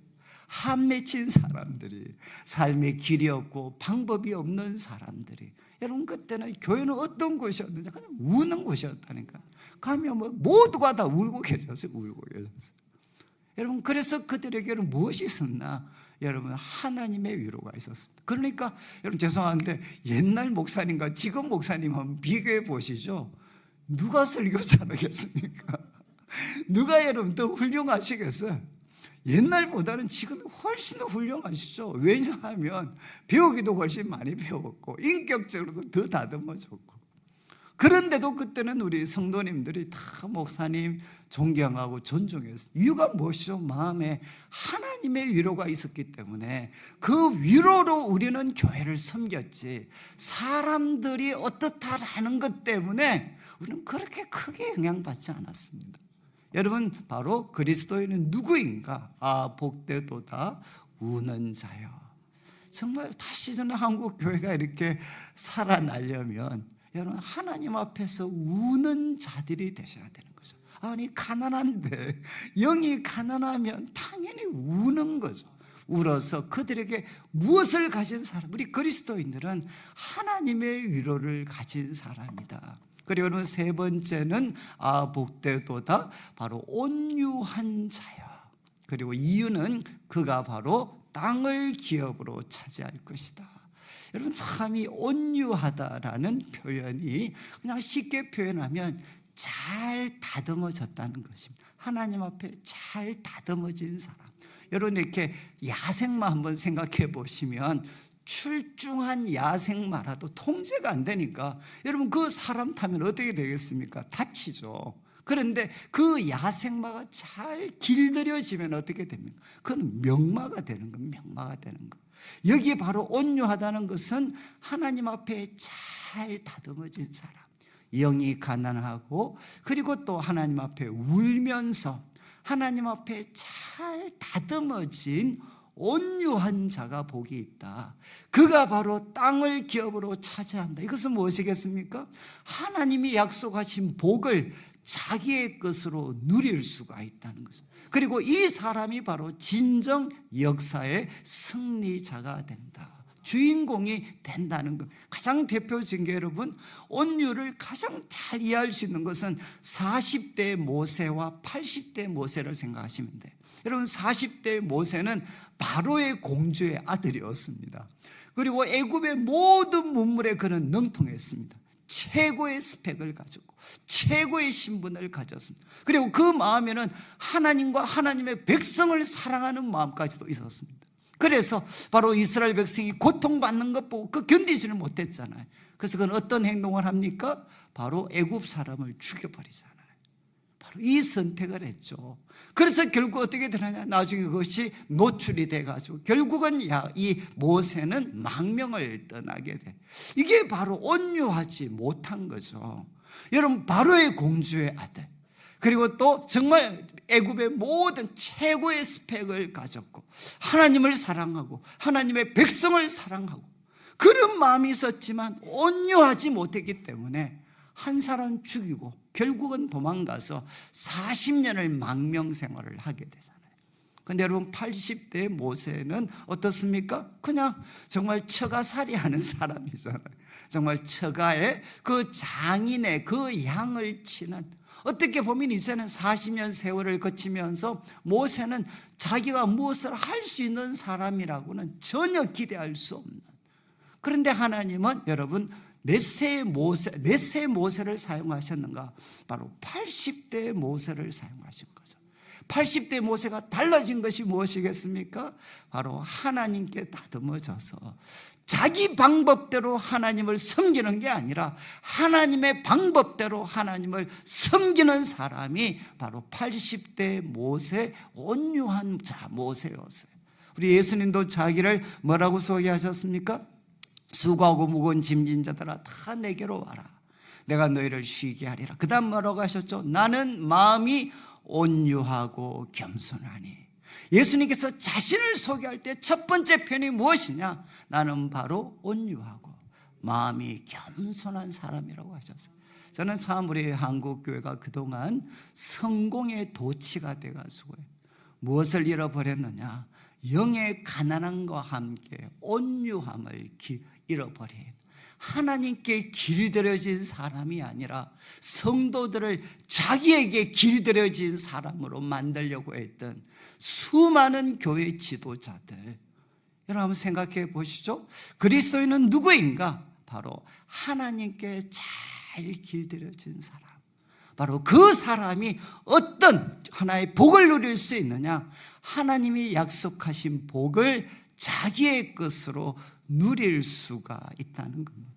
한 맺힌 사람들이, 삶의 길이 없고 방법이 없는 사람들이, 여러분 그때는 교회는 어떤 곳이었느냐, 그냥 우는 곳이었다니까. 가면 뭐 모두가 다 울고 계셨어요. 울고 계셨어요. 여러분, 그래서 그들에게는 무엇이 있었나? 여러분, 하나님의 위로가 있었습니다. 그러니까 여러분, 죄송한데 옛날 목사님과 지금 목사님 한번 비교해 보시죠. 누가 설교 잘하겠습니까? 누가 여러분 더 훌륭하시겠어요? 옛날보다는 지금이 훨씬 더 훌륭하시죠. 왜냐하면 배우기도 훨씬 많이 배웠고 인격적으로도 더 다듬어졌고. 그런데도 그때는 우리 성도님들이 다 목사님 존경하고 존중했어요. 이유가 무엇이죠? 마음에 하나님의 위로가 있었기 때문에 그 위로로 우리는 교회를 섬겼지, 사람들이 어떻다라는 것 때문에 우리는 그렇게 크게 영향받지 않았습니다. 여러분, 바로 그리스도인은 누구인가? 아, 복되도다 우는 자요. 정말 다시 저는 한국 교회가 이렇게 살아나려면 여러분, 하나님 앞에서 우는 자들이 되셔야 되는 거죠. 아니, 가난한데, 영이 가난하면 당연히 우는 거죠. 울어서 그들에게 무엇을 가진 사람? 우리 그리스도인들은 하나님의 위로를 가진 사람이다. 그리고 여러분, 세 번째는 아, 복되도다, 바로 온유한 자야. 그리고 이유는 그가 바로 땅을 기업으로 차지할 것이다. 여러분, 참 이 온유하다라는 표현이 그냥 쉽게 표현하면 잘 다듬어졌다는 것입니다. 하나님 앞에 잘 다듬어진 사람. 여러분, 이렇게 야생마 한번 생각해 보시면 출중한 야생마라도 통제가 안 되니까 여러분, 그 사람 타면 어떻게 되겠습니까? 다치죠. 그런데 그 야생마가 잘 길들여지면 어떻게 됩니까? 그건 명마가 되는 겁니다. 명마가 되는 거. 여기 바로 온유하다는 것은 하나님 앞에 잘 다듬어진 사람, 영이 가난하고 그리고 또 하나님 앞에 울면서 하나님 앞에 잘 다듬어진 온유한 자가 복이 있다. 그가 바로 땅을 기업으로 차지한다. 이것은 무엇이겠습니까? 하나님이 약속하신 복을 자기의 것으로 누릴 수가 있다는 거죠. 그리고 이 사람이 바로 진정 역사의 승리자가 된다. 주인공이 된다는 것. 가장 대표적인 게 여러분, 온유를 가장 잘 이해할 수 있는 것은 40대 모세와 80대 모세를 생각하시면 돼요. 여러분, 40대 모세는 바로의 공주의 아들이었습니다. 그리고 애굽의 모든 문물에 그는 능통했습니다. 최고의 스펙을 가졌고 최고의 신분을 가졌습니다. 그리고 그 마음에는 하나님과 하나님의 백성을 사랑하는 마음까지도 있었습니다. 그래서 바로 이스라엘 백성이 고통받는 것 보고 그 견디지를 못했잖아요. 그래서 그는 어떤 행동을 합니까? 바로 애굽 사람을 죽여버리잖아요. 바로 이 선택을 했죠. 그래서 결국 어떻게 되느냐, 나중에 그것이 노출이 돼가지고 결국은 이 모세는 망명을 떠나게 돼. 이게 바로 온유하지 못한 거죠. 여러분, 바로의 공주의 아들, 그리고 또 정말 애굽의 모든 최고의 스펙을 가졌고 하나님을 사랑하고 하나님의 백성을 사랑하고 그런 마음이 있었지만 온유하지 못했기 때문에 한 사람 죽이고 결국은 도망가서 40년을 망명 생활을 하게 되잖아요. 그런데 여러분, 80대 모세는 어떻습니까? 그냥 정말 처가살이 하는 사람이잖아요. 정말 처가의 그 장인의 그 양을 치는, 어떻게 보면 이제는 40년 세월을 거치면서 모세는 자기가 무엇을 할 수 있는 사람이라고는 전혀 기대할 수 없는. 그런데 하나님은 여러분, 몇 세의 모세를 사용하셨는가? 바로 80대 모세를 사용하신 거죠. 80대 모세가 달라진 것이 무엇이겠습니까? 바로 하나님께 다듬어져서 자기 방법대로 하나님을 섬기는 게 아니라 하나님의 방법대로 하나님을 섬기는 사람이 바로 80대 모세, 온유한 자 모세였어요. 우리 예수님도 자기를 뭐라고 소개하셨습니까? 수고하고 무거운 짐진 자들아, 다 내게로 와라. 내가 너희를 쉬게 하리라. 그 다음 뭐라고 하셨죠? 나는 마음이 온유하고 겸손하니. 예수님께서 자신을 소개할 때 첫 번째 표현이 무엇이냐? 나는 바로 온유하고 마음이 겸손한 사람이라고 하셨어요. 저는 참 우리 한국교회가 그동안 성공의 도치가 돼가지고 무엇을 잃어버렸느냐? 영의 가난함과 함께 온유함을 잃어버린, 하나님께 길들여진 사람이 아니라 성도들을 자기에게 길들여진 사람으로 만들려고 했던 수많은 교회 지도자들, 여러분 한번 생각해 보시죠. 그리스도인은 누구인가? 바로 하나님께 잘 길들여진 사람. 바로 그 사람이 어떤 하나의 복을 누릴 수 있느냐? 하나님이 약속하신 복을 자기의 것으로 누릴 수가 있다는 겁니다.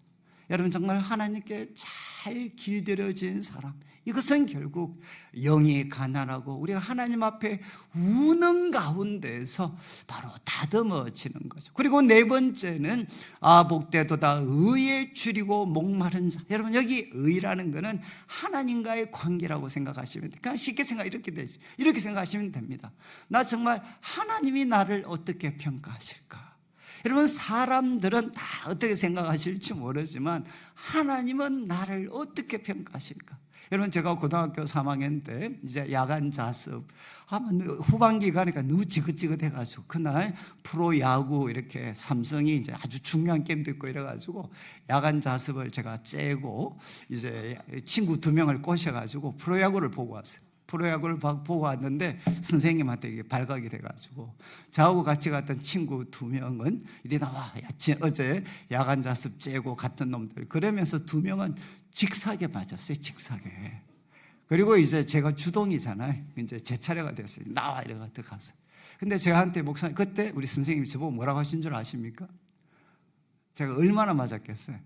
여러분 정말 하나님께 잘 길들여진 사람, 이것은 결국 영이 가난하고 우리가 하나님 앞에 우는 가운데서 바로 다듬어지는 거죠. 그리고 네 번째는 복되도다 의에 줄이고 목마른 자. 여러분 여기 의라는 것은 하나님과의 관계라고 생각하시면 돼요. 그냥 쉽게 이렇게 되죠. 이렇게 생각하시면 됩니다. 나 정말 하나님이 나를 어떻게 평가하실까? 여러분 사람들은 다 어떻게 생각하실지 모르지만 하나님은 나를 어떻게 평가하실까? 여러분 제가 고등학교 3학년 때 이제 야간 자습 후반기가니까 너무 지긋지긋해가지고 그날 프로야구 이렇게 삼성이 이제 아주 중요한 게임도 있고 이래가지고 야간 자습을 제가 째고 이제 친구 2명을 꼬셔가지고 프로야구를 보고 왔어요. 프로야구를 보고 왔는데 선생님한테 이게 발각이 돼가지고 저하고 같이 갔던 친구 2명은 이리 나와, 어제 야간 자습 째고 갔던 놈들, 그러면서 2명은 직사게 맞았어요. 직사게. 그리고 이제 제가 주동이잖아요. 이제 제 차례가 됐어요. 나와 이래가지고 갔어요. 근데 저한테 목사님, 그때 우리 선생님이 저보고 뭐라고 하신 줄 아십니까? 제가 얼마나 맞았겠어요.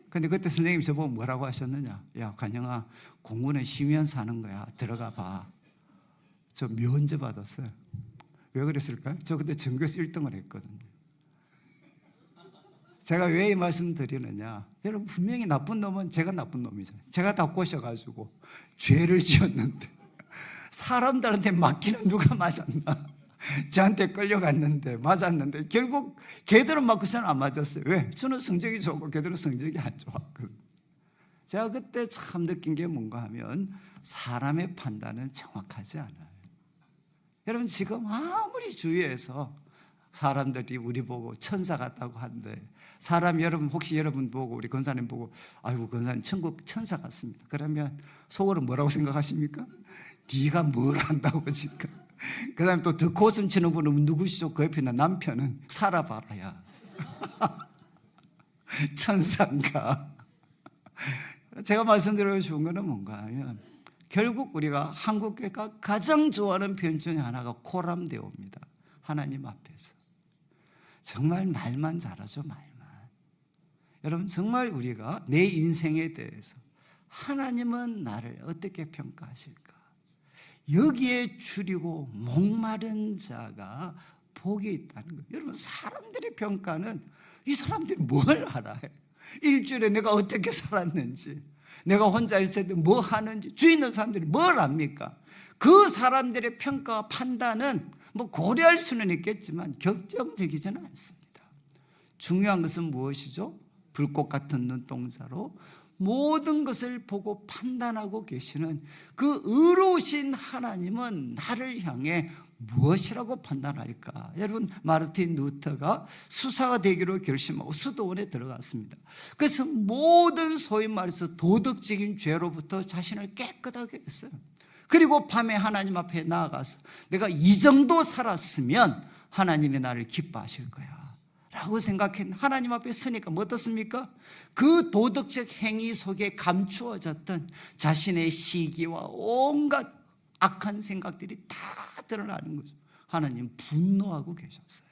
근데 그때 선생님이 저보고 뭐라고 하셨느냐? 야 관영아, 공부는 쉬면서 하는 거야. 들어가 봐. 저 면제 받았어요. 왜 그랬을까요? 저 그때 전교에서 1등을 했거든요. 제가 왜 이 말씀 드리느냐? 여러분 분명히 나쁜 놈은 제가 나쁜 놈이잖아요. 제가 다 꼬셔가지고 죄를 지었는데 사람들한테 맡기는 누가 맞았나? 저한테 끌려갔는데 맞았는데 결국 걔들은 맞고 저는 안 맞았어요. 왜? 저는 성적이 좋고 걔들은 성적이 안 좋았거든요. 제가 그때 참 느낀 게 뭔가 하면 사람의 판단은 정확하지 않아요. 여러분 지금 아무리 주위에서 사람들이 우리 보고 천사 같다고 한데, 사람 여러분 혹시 여러분 보고 우리 권사님 보고 아이고 권사님 천국 천사 같습니다. 그러면 속으로 뭐라고 생각하십니까? 네가 뭘 안다고 지금. 그 다음에 또 더 고슴 치는 분은 누구시죠? 그 옆에 있는 남편은 살아봐라야 천사인가. 제가 말씀드리고 싶은 거는 뭔가 하면 결국 우리가 한국교회가 가장 좋아하는 표현 중에 하나가 코람데오입니다. 하나님 앞에서 정말 말만 잘하죠. 말만. 여러분 정말 우리가 내 인생에 대해서 하나님은 나를 어떻게 평가하실까? 여기에 줄이고 목마른 자가 복이 있다는 거예요. 여러분 사람들의 평가는 이 사람들이 뭘 알아요? 일주일에 내가 어떻게 살았는지, 내가 혼자 있을 때 뭐 하는지, 주위 있는 사람들이 뭘 압니까? 그 사람들의 평가와 판단은 뭐 고려할 수는 있겠지만 격정적이지는 않습니다. 중요한 것은 무엇이죠? 불꽃 같은 눈동자로 모든 것을 보고 판단하고 계시는 그 의로우신 하나님은 나를 향해 무엇이라고 판단할까? 여러분 마르틴 루터가 수사가 되기로 결심하고 수도원에 들어갔습니다. 그래서 모든 소위 말해서 도덕적인 죄로부터 자신을 깨끗하게 했어요. 그리고 밤에 하나님 앞에 나아가서 내가 이 정도 살았으면 하나님이 나를 기뻐하실 거야 라고 생각했는데, 하나님 앞에 서니까 뭐 어떻습니까? 그 도덕적 행위 속에 감추어졌던 자신의 시기와 온갖 악한 생각들이 다 드러나는 거죠. 하나님 분노하고 계셨어요.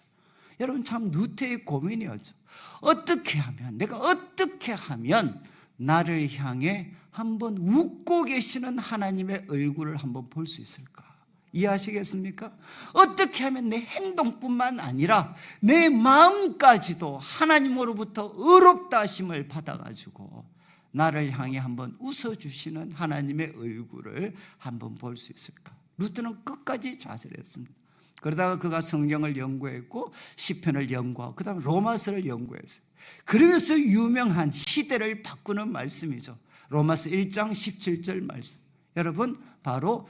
여러분 참 루터의 고민이었죠. 어떻게 하면, 내가 어떻게 하면 나를 향해 한번 웃고 계시는 하나님의 얼굴을 한번 볼 수 있을까? 이해하시겠습니까? 어떻게 하면 내 행동뿐만 아니라 내 마음까지도 하나님으로부터 의롭다 하심을 받아가지고 나를 향해 한번 웃어주시는 하나님의 얼굴을 한번 볼 수 있을까? 루트는 끝까지 좌절했습니다. 그러다가 그가 성경을 연구했고 시편을 연구하고 그 다음에 로마서를 연구했어요. 그러면서 유명한 시대를 바꾸는 말씀이죠. 로마서 1장 17절 말씀. 여러분, 바로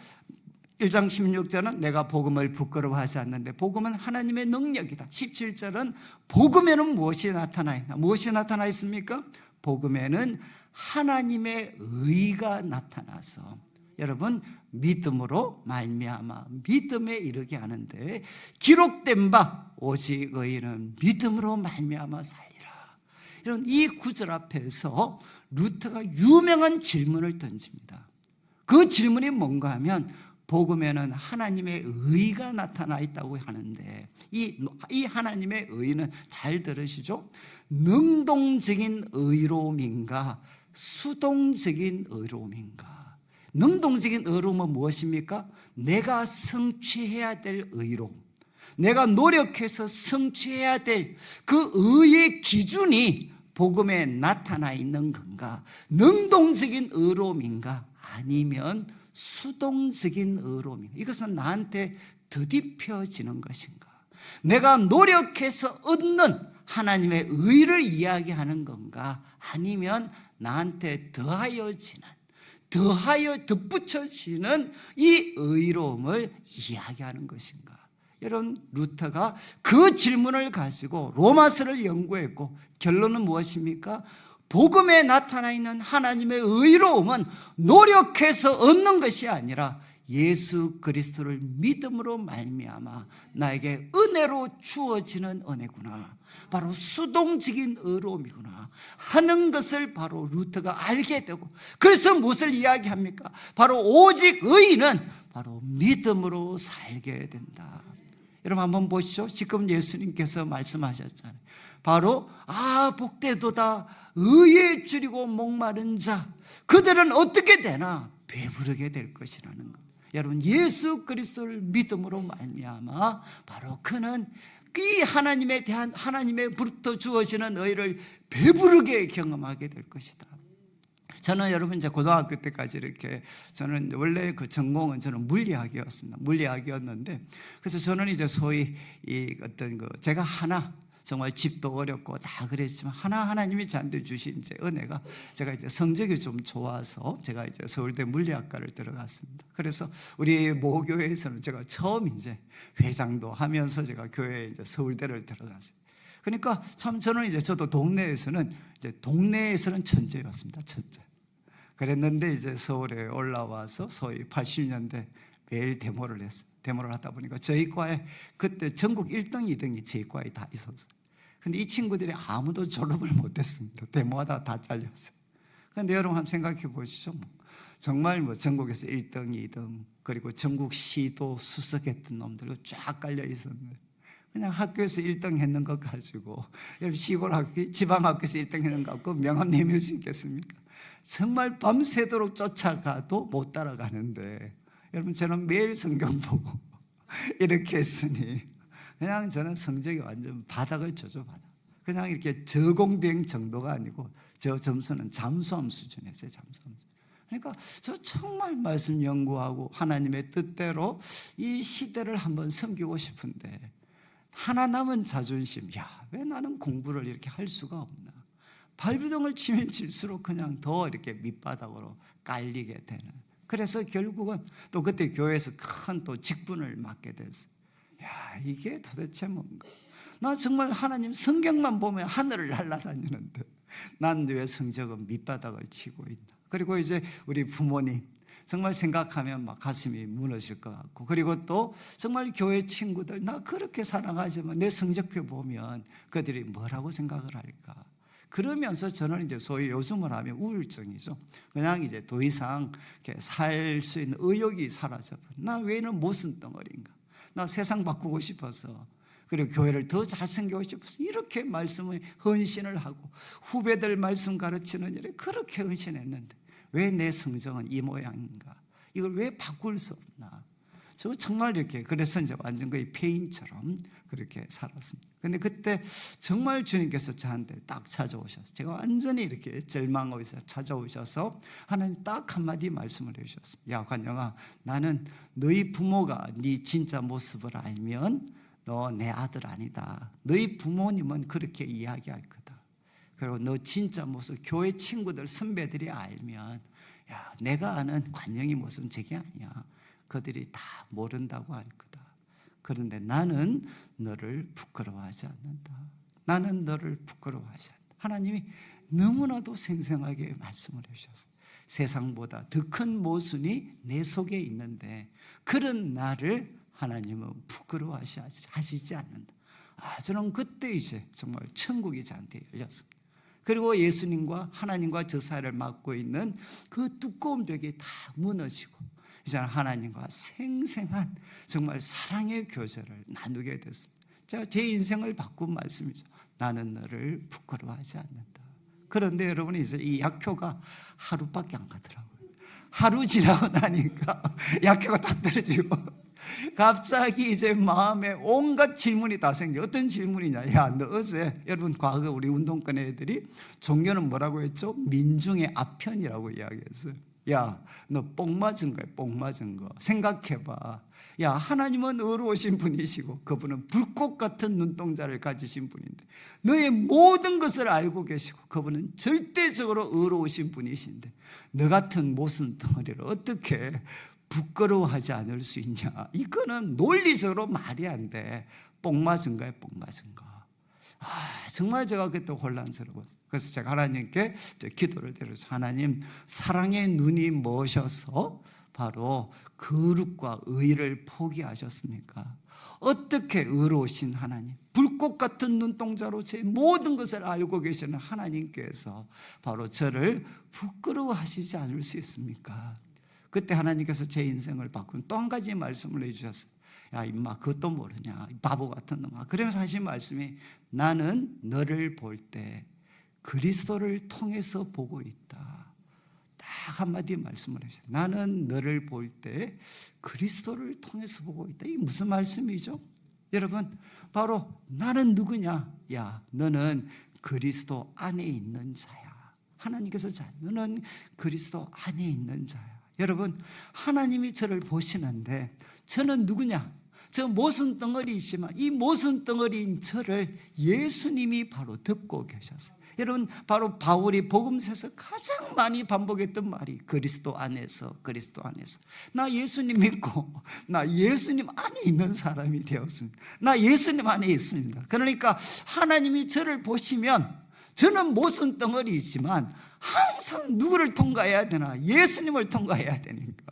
1장 16절은 내가 복음을 부끄러워하지 않는데 복음은 하나님의 능력이다. 17절은 복음에는 무엇이 나타나 있나? 무엇이 나타나 있습니까? 복음에는 하나님의 의가 나타나서 여러분 믿음으로 말미암아 믿음에 이르게 하는데 기록된 바 오직 의인은 믿음으로 말미암아 살리라. 이런 이 구절 앞에서 루터가 유명한 질문을 던집니다. 그 질문이 뭔가 하면 복음에는 하나님의 의가 나타나 있다고 하는데 이 하나님의 의는 잘 들으시죠? 능동적인 의로움인가 수동적인 의로움인가? 능동적인 의로움은 무엇입니까? 내가 성취해야 될 의로움, 내가 노력해서 성취해야 될 그 의의 기준이 복음에 나타나 있는 건가? 능동적인 의로움인가? 아니면 수동적인 의로움인가? 이것은 나한테 더딥혀지는 것인가? 내가 노력해서 얻는 하나님의 의를 이야기하는 건가? 아니면 나한테 더하여지는, 더하여 덧붙여지는 이 의로움을 이야기하는 것인가? 여러분, 루터가 그 질문을 가지고 로마서를 연구했고 결론은 무엇입니까? 복음에 나타나 있는 하나님의 의로움은 노력해서 얻는 것이 아니라 예수 그리스도를 믿음으로 말미암아 나에게 은혜로 주어지는 은혜구나, 바로 수동적인 의로움이구나 하는 것을 바로 루터가 알게 되고, 그래서 무엇을 이야기합니까? 바로 오직 의인은 바로 믿음으로 살게 된다. 여러분 한번 보시죠. 지금 예수님께서 말씀하셨잖아요. 바로 복되도다 의에 줄이고 목마른 자 그들은 어떻게 되나? 배부르게 될 것이라는 것. 여러분, 예수 그리스도를 믿음으로 말미암아 바로 그는 이 하나님에 대한 하나님의부터 주어지는 의를 배부르게 경험하게 될 것이다. 저는 여러분 이제 고등학교 때까지 이렇게 저는 원래 그 전공은 저는 물리학이었습니다. 물리학이었는데 그래서 저는 이제 소위 이 어떤 그 제가 하나 정말 집도 어렵고 다 그랬지만 하나님이 저한테 주신 이제 은혜가 제가 이제 성적이 좀 좋아서 제가 이제 서울대 물리학과를 들어갔습니다. 그래서 우리 모교회에서는 제가 처음 이제 회장도 하면서 제가 교회에 이제 서울대를 들어갔어요. 그러니까 참 저는 이제 저도 동네에서는 천재였습니다. 천재. 그랬는데 이제 서울에 올라와서 소위 80년대 매일 데모를 했어요. 데모를 하다 보니까 저희 과에 그때 전국 1등, 2등이 저희 과에 다 있었어요. 근데 이 친구들이 아무도 졸업을 못했습니다. 데모하다 다 잘렸어요. 그런데 여러분 한번 생각해 보시죠. 정말 전국에서 1등, 2등 그리고 전국 시도 수석했던 놈들 쫙 깔려 있었는데 그냥 학교에서 1등 했는 것 가지고 여러분 시골 학교, 지방 학교에서 1등 했는 것 갖고 명함 내밀 수 있겠습니까? 정말 밤새도록 쫓아가도 못 따라가는데 여러분 저는 매일 성경 보고 이렇게 했으니 그냥 저는 성적이 완전 바닥을 쳐줘. 바닥. 그냥 이렇게 저공비행 정도가 아니고 저 점수는 잠수함 수준이었어요. 잠수함 수준. 그러니까 저 정말 말씀 연구하고 하나님의 뜻대로 이 시대를 한번 섬기고 싶은데 하나 남은 자존심, 왜 나는 공부를 이렇게 할 수가 없나? 발버둥을 치면 칠수록 그냥 더 이렇게 밑바닥으로 깔리게 되는. 그래서 결국은 또 그때 교회에서 큰 또 직분을 맡게 됐어요. 이게 도대체 뭔가? 나 정말 하나님 성경만 보면 하늘을 날아다니는데 난 왜 성적은 밑바닥을 치고 있나? 그리고 이제 우리 부모님 정말 생각하면 막 가슴이 무너질 것 같고, 그리고 또 정말 교회 친구들 나 그렇게 사랑하지만 내 성적표 보면 그들이 뭐라고 생각을 할까? 그러면서 저는 이제 소위 요즘을 하면 우울증이죠. 그냥 이제 더 이상 살 수 있는 의욕이 사라져버려. 나 외에는 무슨 덩어리인가? 나 세상 바꾸고 싶어서, 그리고 교회를 더 잘 섬기고 싶어서 이렇게 말씀을 헌신을 하고 후배들 말씀 가르치는 일에 그렇게 헌신했는데 왜 내 성적은 이 모양인가? 이걸 왜 바꿀 수 없나? 저 정말 이렇게, 그래서 이제 완전 거의 폐인처럼 그렇게 살았습니다. 근데 그때 정말 주님께서 저한테 딱 찾아오셔서, 제가 완전히 이렇게 절망하고 있어서 찾아오셔서 하나님 딱 한마디 말씀을 해주셨습니다. 야 관영아, 나는 너희 부모가 네 진짜 모습을 알면 너 내 아들 아니다. 너희 부모님은 그렇게 이야기할 거다. 그리고 너 진짜 모습 교회 친구들 선배들이 알면, 야 내가 아는 관영이 모습은 저게 아니야. 그들이 다 모른다고 할 거다. 그런데 나는 너를 부끄러워하지 않는다. 나는 너를 부끄러워하지 않는다. 하나님이 너무나도 생생하게 말씀을 해주셨어요. 세상보다 더 큰 모순이 내 속에 있는데 그런 나를 하나님은 부끄러워하시지 않는다. 저는 그때 이제 정말 천국이 저한테 열렸습니다. 그리고 예수님과 하나님과 저 사이를 막고 있는 그 두꺼운 벽이 다 무너지고 이제 하나님과 생생한 정말 사랑의 교제를 나누게 됐습니다. 제 인생을 바꾼 말씀이죠. 나는 너를 부끄러워하지 않는다. 그런데 여러분, 이제 이 약효가 하루밖에 안 가더라고요. 하루 지나고 나니까 약효가 다 떨어지고 갑자기 이제 마음에 온갖 질문이 다 생겨. 어떤 질문이냐? 야, 너 어제, 여러분 과거 우리 운동권 애들이 종교는 뭐라고 했죠? 민중의 아편이라고 이야기했어요. 야, 너 뽕 맞은 거야, 뽕 맞은 거. 생각해봐. 야, 하나님은 의로우신 분이시고 그분은 불꽃 같은 눈동자를 가지신 분인데 너의 모든 것을 알고 계시고 그분은 절대적으로 의로우신 분이신데 너 같은 모순 덩어리를 어떻게 부끄러워하지 않을 수 있냐? 이거는 논리적으로 말이 안 돼. 뽕 맞은 거야, 뽕 맞은 거. 정말 제가 그때 혼란스러웠어요. 그래서 제가 하나님께 기도를 드려서, 하나님, 사랑의 눈이 머셔서 바로 거룩과 의를 포기하셨습니까? 어떻게 의로우신 하나님, 불꽃 같은 눈동자로 제 모든 것을 알고 계시는 하나님께서 바로 저를 부끄러워하시지 않을 수 있습니까? 그때 하나님께서 제 인생을 바꾼 또 한 가지 말씀을 해주셨어요. 야 임마, 그것도 모르냐, 바보 같은 놈아. 그러면서 하신 말씀이, 나는 너를 볼 때 그리스도를 통해서 보고 있다. 딱 한마디 말씀을 하셨어요. 나는 너를 볼 때 그리스도를 통해서 보고 있다. 이게 무슨 말씀이죠? 여러분, 바로 나는 누구냐? 야, 너는 그리스도 안에 있는 자야. 하나님께서 너는 그리스도 안에 있는 자야. 여러분, 하나님이 저를 보시는데 저는 누구냐? 저 모순 덩어리이지만 이 모순 덩어리인 저를 예수님이 바로 덮고 계셨어요. 여러분, 바로 바울이 복음서에서 가장 많이 반복했던 말이 그리스도 안에서, 그리스도 안에서. 나 예수님 믿고 나 예수님 안에 있는 사람이 되었습니다. 나 예수님 안에 있습니다. 그러니까 하나님이 저를 보시면 저는 모순 덩어리이지만 항상 누구를 통과해야 되나? 예수님을 통과해야 되니까.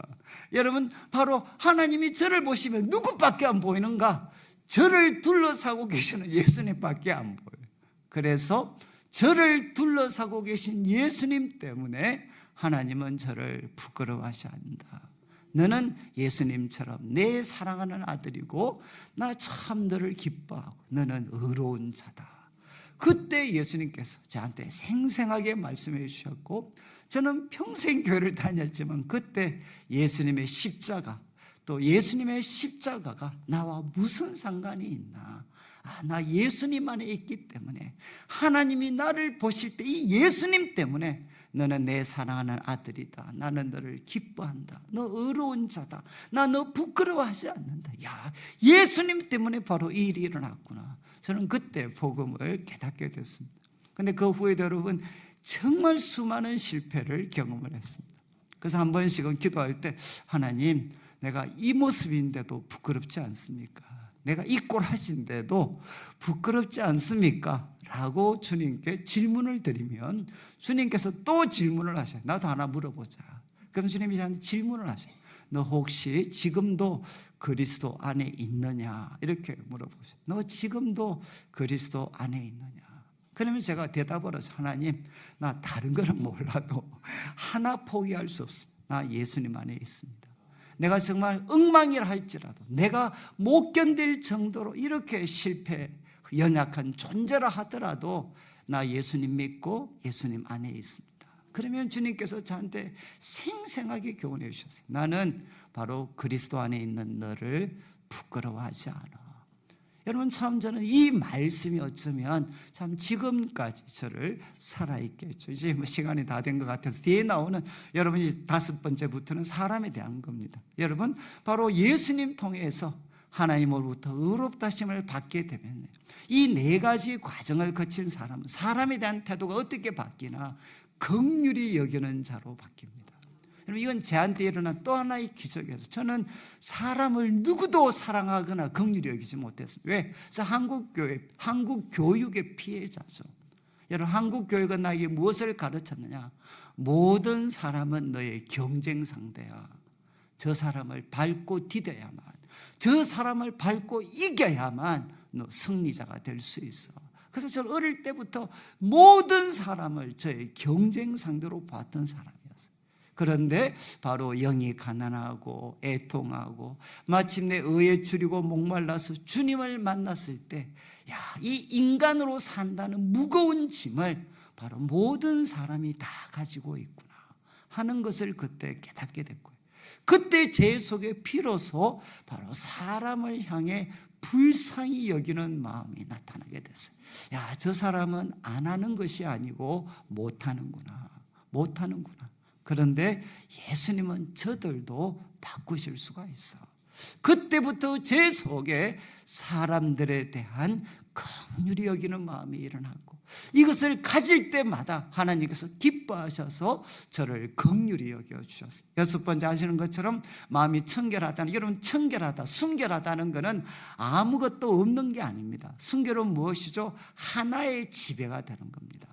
여러분, 바로 하나님이 저를 보시면 누구밖에 안 보이는가? 저를 둘러싸고 계시는 예수님밖에 안 보여요. 그래서 저를 둘러싸고 계신 예수님 때문에 하나님은 저를 부끄러워하지 않는다. 너는 예수님처럼 내 사랑하는 아들이고 나 참 너를 기뻐하고 너는 의로운 자다. 그때 예수님께서 저한테 생생하게 말씀해 주셨고, 저는 평생 교회를 다녔지만 그때 예수님의 십자가, 또 예수님의 십자가가 나와 무슨 상관이 있나? 나 예수님 안에 있기 때문에 하나님이 나를 보실 때 이 예수님 때문에 너는 내 사랑하는 아들이다. 나는 너를 기뻐한다. 너 의로운 자다. 나 너 부끄러워하지 않는다. 야, 예수님 때문에 바로 이 일이 일어났구나. 저는 그때 복음을 깨닫게 됐습니다. 근데 그 후에도 여러분, 정말 수많은 실패를 경험을 했습니다. 그래서 한 번씩은 기도할 때, 하나님, 내가 이 모습인데도 부끄럽지 않습니까? 내가 이 꼴하신데도 부끄럽지 않습니까? 라고 주님께 질문을 드리면 주님께서 또 질문을 하셔요. 나도 하나 물어보자. 그럼 주님이 저한테 질문을 하셔요. 너 혹시 지금도 그리스도 안에 있느냐? 이렇게 물어보세요. 너 지금도 그리스도 안에 있느냐? 그러면 제가 대답을 해서, 하나님, 나 다른 거는 몰라도 하나 포기할 수 없습니다. 나 예수님 안에 있습니다. 내가 정말 엉망이라 할지라도, 내가 못 견딜 정도로 이렇게 실패, 연약한 존재라 하더라도 나 예수님 믿고 예수님 안에 있습니다. 그러면 주님께서 저한테 생생하게 교훈해 주셨어요. 나는 바로 그리스도 안에 있는 너를 부끄러워하지 않아. 여러분, 참 저는 이 말씀이 어쩌면 참 지금까지 저를 살아있게 했죠. 이제 뭐 시간이 다 된 것 같아서 뒤에 나오는 여러분이 5번째부터는 사람에 대한 겁니다. 여러분, 바로 예수님 통해서 하나님으로부터 의롭다심을 받게 되면 이 4가지 과정을 거친 사람은 사람에 대한 태도가 어떻게 바뀌나 긍휼히 여기는 자로 바뀝니다. 여러분, 이건 저한테 일어난 또 하나의 기적이어서 저는 사람을 누구도 사랑하거나 긍휼히 여기지 못했습니다. 왜? 저 한국교회, 한국교육의 피해자죠. 여러분, 한국교육은 나에게 무엇을 가르쳤느냐? 모든 사람은 너의 경쟁 상대야. 저 사람을 밟고 디뎌야만, 저 사람을 밟고 이겨야만 너 승리자가 될 수 있어. 그래서 저는 어릴 때부터 모든 사람을 저의 경쟁 상대로 봤던 사람이었어요. 그런데 바로 영이 가난하고 애통하고 마침내 의에 줄이고 목말라서 주님을 만났을 때, 야, 이 인간으로 산다는 무거운 짐을 바로 모든 사람이 다 가지고 있구나 하는 것을 그때 깨닫게 됐고요. 그때 제 속에 비로소 바로 사람을 향해 불쌍히 여기는 마음이 나타나게 됐어요. 야, 저 사람은 안 하는 것이 아니고 못하는구나. 그런데 예수님은 저들도 바꾸실 수가 있어. 그때부터 제 속에 사람들에 대한 긍휼히 여기는 마음이 일어났고, 이것을 가질 때마다 하나님께서 기뻐하셔서 저를 긍휼히 여겨주셨습니다. 6번째, 아시는 것처럼 마음이 청결하다는, 여러분, 청결하다, 순결하다는 것은 아무것도 없는 게 아닙니다. 순결은 무엇이죠? 하나의 지배가 되는 겁니다.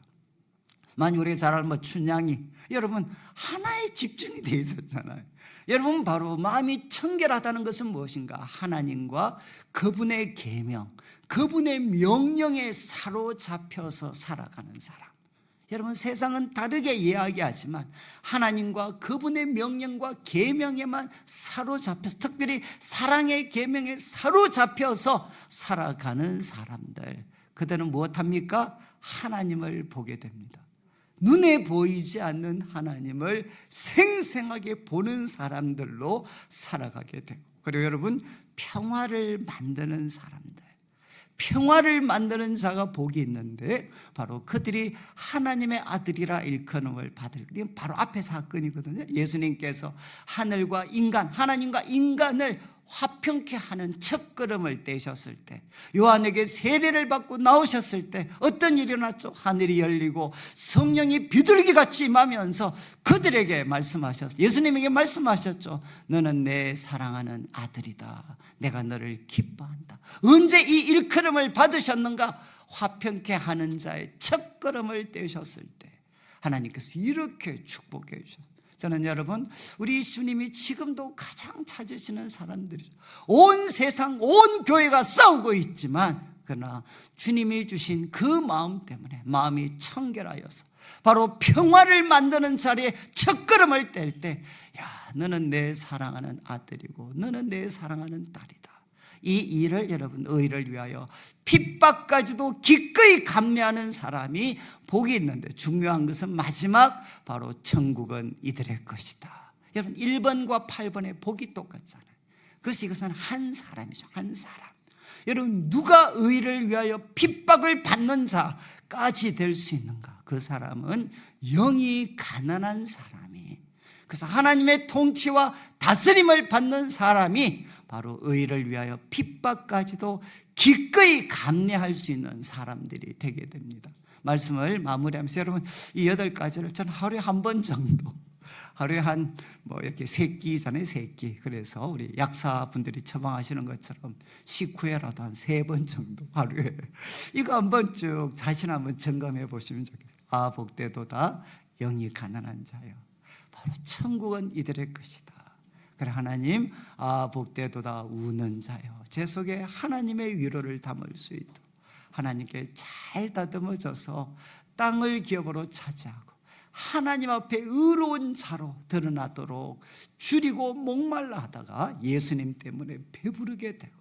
만약 우리가 잘 알면 춘향이, 여러분, 하나에 집중이 되어 있었잖아요. 여러분, 바로 마음이 청결하다는 것은 무엇인가? 하나님과 그분의 계명, 그분의 명령에 사로잡혀서 살아가는 사람. 여러분, 세상은 다르게 이야기하지만 하나님과 그분의 명령과 계명에만 사로잡혀서, 특별히 사랑의 계명에 사로잡혀서 살아가는 사람들, 그들은 무엇합니까? 하나님을 보게 됩니다. 눈에 보이지 않는 하나님을 생생하게 보는 사람들로 살아가게 되고, 그리고 여러분, 평화를 만드는 사람들, 평화를 만드는 자가 복이 있는데 바로 그들이 하나님의 아들이라 일컬음을 받을, 바로 앞에 사건이거든요. 예수님께서 하늘과 인간, 하나님과 인간을 화평케 하는 첫걸음을 떼셨을 때, 요한에게 세례를 받고 나오셨을 때 어떤 일이 일어났죠? 하늘이 열리고 성령이 비둘기같이 임하면서 그들에게 말씀하셨어요. 예수님에게 말씀하셨죠. 너는 내 사랑하는 아들이다. 내가 너를 기뻐한다. 언제 이 일컬음을 받으셨는가? 화평케 하는 자의 첫걸음을 떼셨을 때 하나님께서 이렇게 축복해 주셨어요. 저는 여러분, 우리 주님이 지금도 가장 찾으시는 사람들이죠. 온 세상, 온 교회가 싸우고 있지만 그러나 주님이 주신 그 마음 때문에 마음이 청결하여서 바로 평화를 만드는 자리에 첫걸음을 뗄 때, 야, 너는 내 사랑하는 아들이고 너는 내 사랑하는 딸이다. 이 일을 여러분, 의를 위하여 핍박까지도 기꺼이 감내하는 사람이 복이 있는데, 중요한 것은 마지막 바로 천국은 이들의 것이다. 여러분, 1번과 8번의 복이 똑같잖아요. 그래서 이것은 한 사람이죠. 한 사람. 여러분, 누가 의를 위하여 핍박을 받는 자까지 될 수 있는가? 그 사람은 영이 가난한 사람이, 그래서 하나님의 통치와 다스림을 받는 사람이 바로 의를 위하여 핍박까지도 기꺼이 감내할 수 있는 사람들이 되게 됩니다. 말씀을 마무리하면서 여러분, 이 8가지를 저는 하루에 한 번 정도, 하루에 한 이렇게 3끼잖아요, 3끼. 그래서 우리 약사분들이 처방하시는 것처럼 식후에라도 한 3번 정도 하루에 이거 한번 쭉 자신 한번 점검해 보시면 좋겠어요. 아, 복되도다 영이 가난한 자요, 바로 천국은 이들의 것이다. 그래, 하나님, 아, 복되도다 우는 자요, 제 속에 하나님의 위로를 담을 수 있도록 하나님께 잘 다듬어져서 땅을 기업으로 차지하고 하나님 앞에 의로운 자로 드러나도록 줄이고 목말라 하다가 예수님 때문에 배부르게 되고,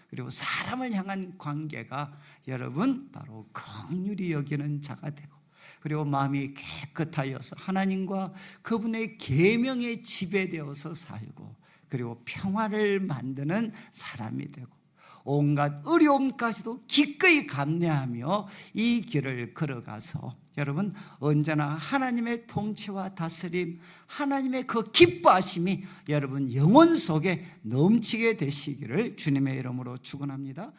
그리고 사람을 향한 관계가 여러분 바로 긍휼히 여기는 자가 되고, 그리고 마음이 깨끗하여서 하나님과 그분의 계명에 지배되어서 살고, 그리고 평화를 만드는 사람이 되고 온갖 어려움까지도 기꺼이 감내하며 이 길을 걸어가서 여러분 언제나 하나님의 통치와 다스림, 하나님의 그 기뻐하심이 여러분 영혼 속에 넘치게 되시기를 주님의 이름으로 축원합니다.